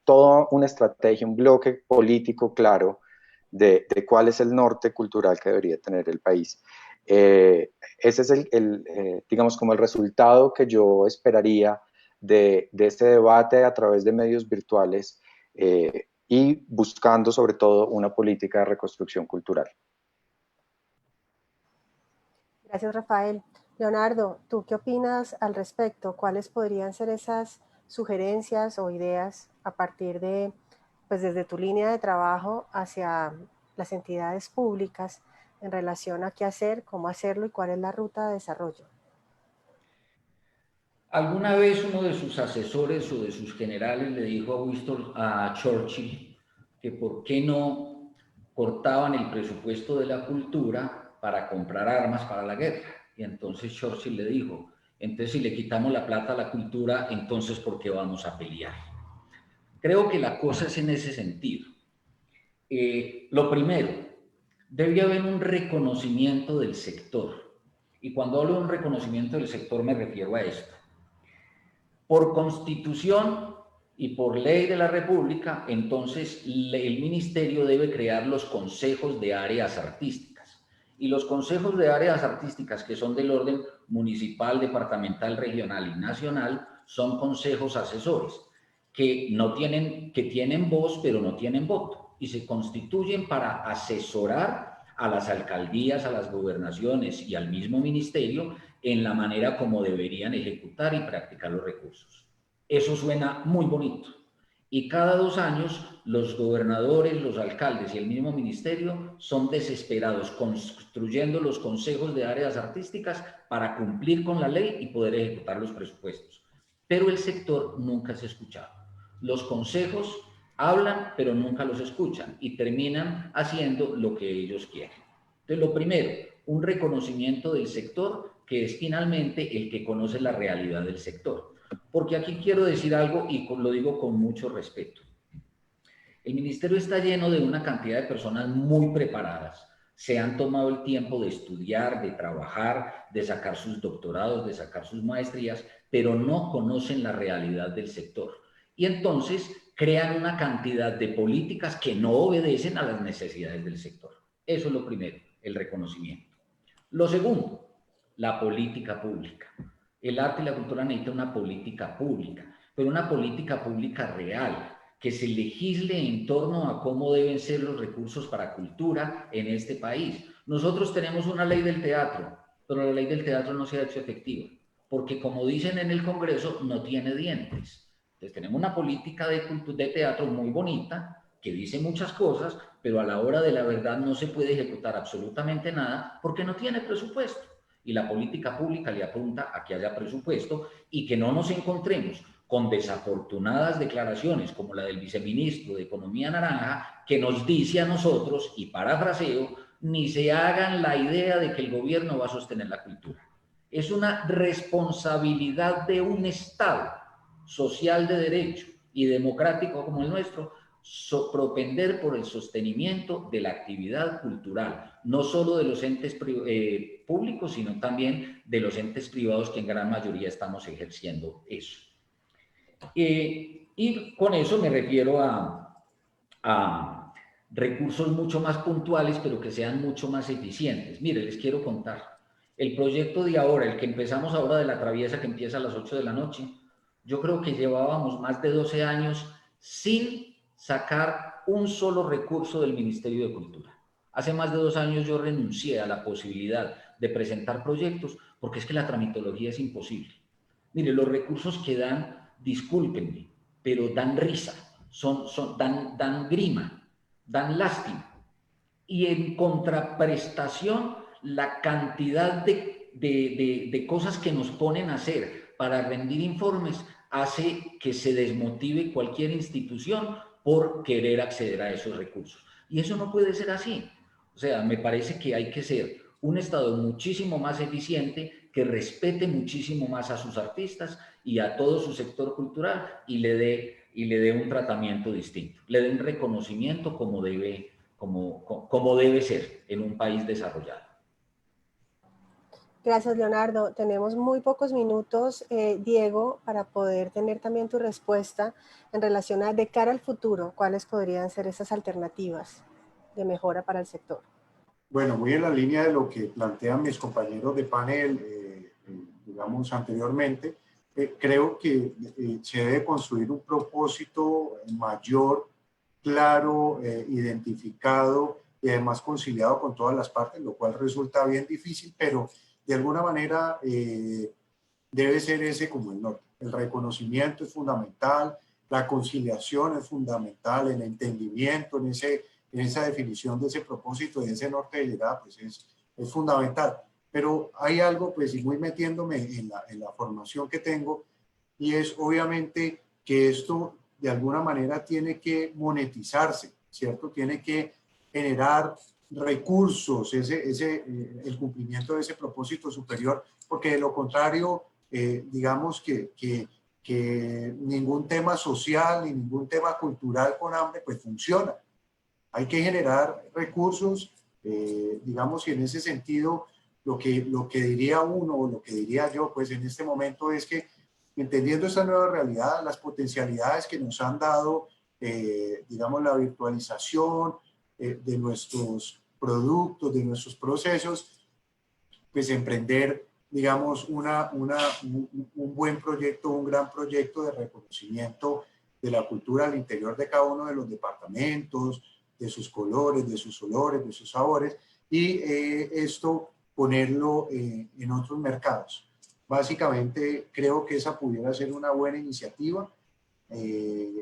toda una estrategia, un bloque político claro de cuál es el norte cultural que debería tener el país. Ese es digamos, como el resultado que yo esperaría de este debate a través de medios virtuales, y buscando sobre todo una política de reconstrucción cultural.
Gracias, Rafael. Leonardo, ¿tú qué opinas al respecto? ¿Cuáles podrían ser esas sugerencias o ideas a partir de, pues desde tu línea de trabajo hacia las entidades públicas en relación a qué hacer, cómo hacerlo y cuál es la ruta de desarrollo?
Alguna vez uno de sus asesores o de sus generales le dijo a Churchill que por qué no cortaban el presupuesto de la cultura para comprar armas para la guerra. Y entonces Churchill le dijo, entonces si le quitamos la plata a la cultura, entonces ¿por qué vamos a pelear? Creo que la cosa es en ese sentido. Lo primero, debe haber un reconocimiento del sector. Y cuando hablo de un reconocimiento del sector me refiero a esto. Por constitución y por ley de la República, entonces el ministerio debe crear los consejos de áreas artísticas. Y los consejos de áreas artísticas, que son del orden municipal, departamental, regional y nacional, son consejos asesores que tienen voz pero no tienen voto, y se constituyen para asesorar a las alcaldías, a las gobernaciones y al mismo ministerio en la manera como deberían ejecutar y practicar los recursos. Eso suena muy bonito. Y cada 2 años los gobernadores, los alcaldes y el mismo ministerio son desesperados construyendo los consejos de áreas artísticas para cumplir con la ley y poder ejecutar los presupuestos. Pero el sector nunca es escuchado. Los consejos hablan, pero nunca los escuchan y terminan haciendo lo que ellos quieren. Entonces, lo primero, un reconocimiento del sector, que es finalmente el que conoce la realidad del sector. Porque aquí quiero decir algo y lo digo con mucho respeto. El ministerio está lleno de una cantidad de personas muy preparadas. Se han tomado el tiempo de estudiar, de trabajar, de sacar sus doctorados, de sacar sus maestrías, pero no conocen la realidad del sector. Y entonces crean una cantidad de políticas que no obedecen a las necesidades del sector. Eso es lo primero, el reconocimiento. Lo segundo, la política pública. El arte y la cultura necesitan una política pública, pero una política pública real, que se legisle en torno a cómo deben ser los recursos para cultura en este país. Nosotros tenemos una ley del teatro, pero la ley del teatro no se ha hecho efectiva, porque como dicen en el Congreso, no tiene dientes. Entonces tenemos una política de teatro muy bonita, que dice muchas cosas, pero a la hora de la verdad no se puede ejecutar absolutamente nada porque no tiene presupuesto. Y la política pública le apunta a que haya presupuesto y que no nos encontremos con desafortunadas declaraciones como la del viceministro de Economía Naranja, que nos dice a nosotros, y parafraseo, ni se hagan la idea de que el gobierno va a sostener la cultura. Es una responsabilidad de un Estado social de derecho y democrático como el nuestro, propender por el sostenimiento de la actividad cultural, no solo de los entes públicos, sino también de los entes privados, que en gran mayoría estamos ejerciendo eso. Y con eso me refiero a recursos mucho más puntuales, pero que sean mucho más eficientes. Mire, les quiero contar. El proyecto de ahora, el que empezamos ahora de la traviesa, que empieza a las 8 de la noche, yo creo que llevábamos más de 12 años sin sacar un solo recurso del Ministerio de Cultura. Hace más de 2 años yo renuncié a la posibilidad de presentar proyectos porque es que la tramitología es imposible. Mire, los recursos que dan, discúlpenme, pero dan risa, dan grima, dan lástima. Y en contraprestación, la cantidad de cosas que nos ponen a hacer para rendir informes hace que se desmotive cualquier institución por querer acceder a esos recursos. Y eso no puede ser así. O sea, me parece que hay que ser un Estado muchísimo más eficiente, que respete muchísimo más a sus artistas y a todo su sector cultural y le dé un tratamiento distinto, le dé un reconocimiento como debe ser en un país desarrollado.
Gracias, Leonardo. Tenemos muy pocos minutos, Diego, para poder tener también tu respuesta en relación a, de cara al futuro, cuáles podrían ser esas alternativas de mejora para el sector.
Bueno, muy en la línea de lo que plantean mis compañeros de panel, digamos, anteriormente, creo que se debe construir un propósito mayor, claro, identificado y además conciliado con todas las partes, lo cual resulta bien difícil, pero de alguna manera debe ser ese como el norte. El reconocimiento es fundamental, la conciliación es fundamental, el entendimiento en esa definición de ese propósito, de ese norte de llegada, pues es fundamental. Pero hay algo, pues, y muy metiéndome en la formación que tengo, y es obviamente que esto de alguna manera tiene que monetizarse, ¿cierto? Tiene que generar recursos, el cumplimiento de ese propósito superior, porque de lo contrario, digamos que ningún tema social ni ningún tema cultural con hambre, pues funciona. Hay que generar recursos, digamos, y en ese sentido, lo que diría uno, o lo que diría yo, pues en este momento es que, entendiendo esta nueva realidad, las potencialidades que nos han dado, digamos, la virtualización de nuestros productos, de nuestros procesos, pues emprender, digamos, un buen proyecto, un gran proyecto de reconocimiento de la cultura al interior de cada uno de los departamentos, de sus colores, de sus olores, de sus sabores, y esto ponerlo en otros mercados. Básicamente, creo que esa pudiera ser una buena iniciativa.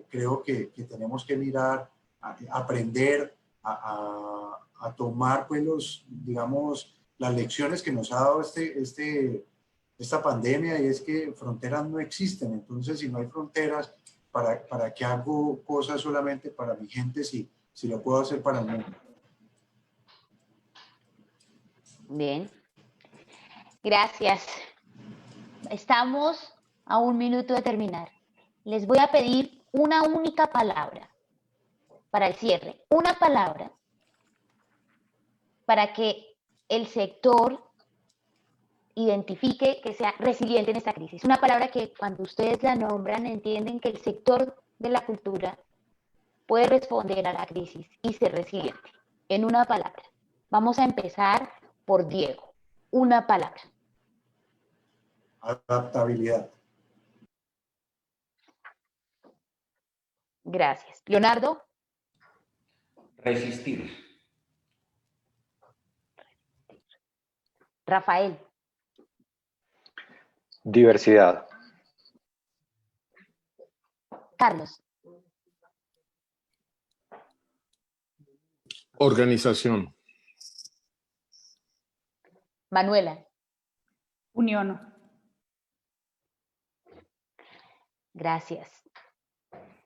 Creo que tenemos que mirar, aprender a tomar, pues, digamos, las lecciones que nos ha dado esta pandemia, y es que fronteras no existen. Entonces, si no hay fronteras, ¿para qué hago cosas solamente para mi gente si lo puedo hacer para el mundo?
Bien. Gracias. Estamos a un minuto de terminar. Les voy a pedir una única palabra para el cierre. Una palabra para que el sector identifique que sea resiliente en esta crisis. Una palabra que cuando ustedes la nombran entienden que el sector de la cultura puede responder a la crisis y ser resiliente. En una palabra. Vamos a empezar por Diego. Una palabra.
Adaptabilidad.
Gracias. Leonardo.
Resistir.
Rafael.
Diversidad.
Carlos.
Organización.
Manuela.
Unión.
Gracias.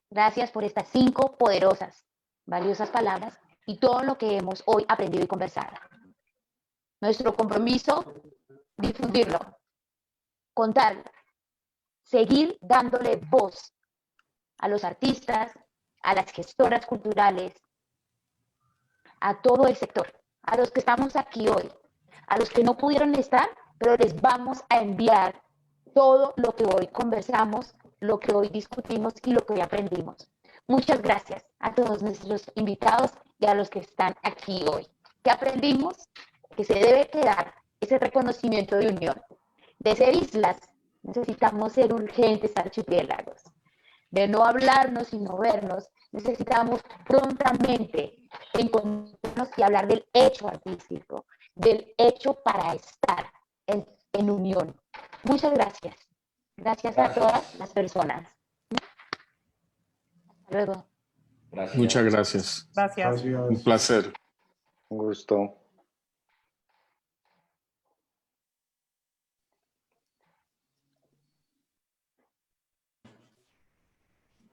Gracias por estas 5 poderosas, valiosas palabras y todo lo que hemos hoy aprendido y conversado. Nuestro compromiso, difundirlo, contarlo, seguir dándole voz a los artistas, a las gestoras culturales, a todo el sector, a los que estamos aquí hoy, a los que no pudieron estar, pero les vamos a enviar todo lo que hoy conversamos, lo que hoy discutimos y lo que hoy aprendimos. Muchas gracias a todos nuestros invitados y a los que están aquí hoy. ¿Qué aprendimos? Que se debe quedar ese reconocimiento de unión. De ser islas, necesitamos ser urgentes archipiélagos. De no hablarnos y no vernos, necesitamos prontamente encontrarnos y hablar del hecho artístico, del hecho para estar en en unión. Muchas gracias. Gracias a todas las personas. Hasta luego.
Gracias.
Muchas gracias.
Gracias.
Gracias.
Un placer.
Un gusto.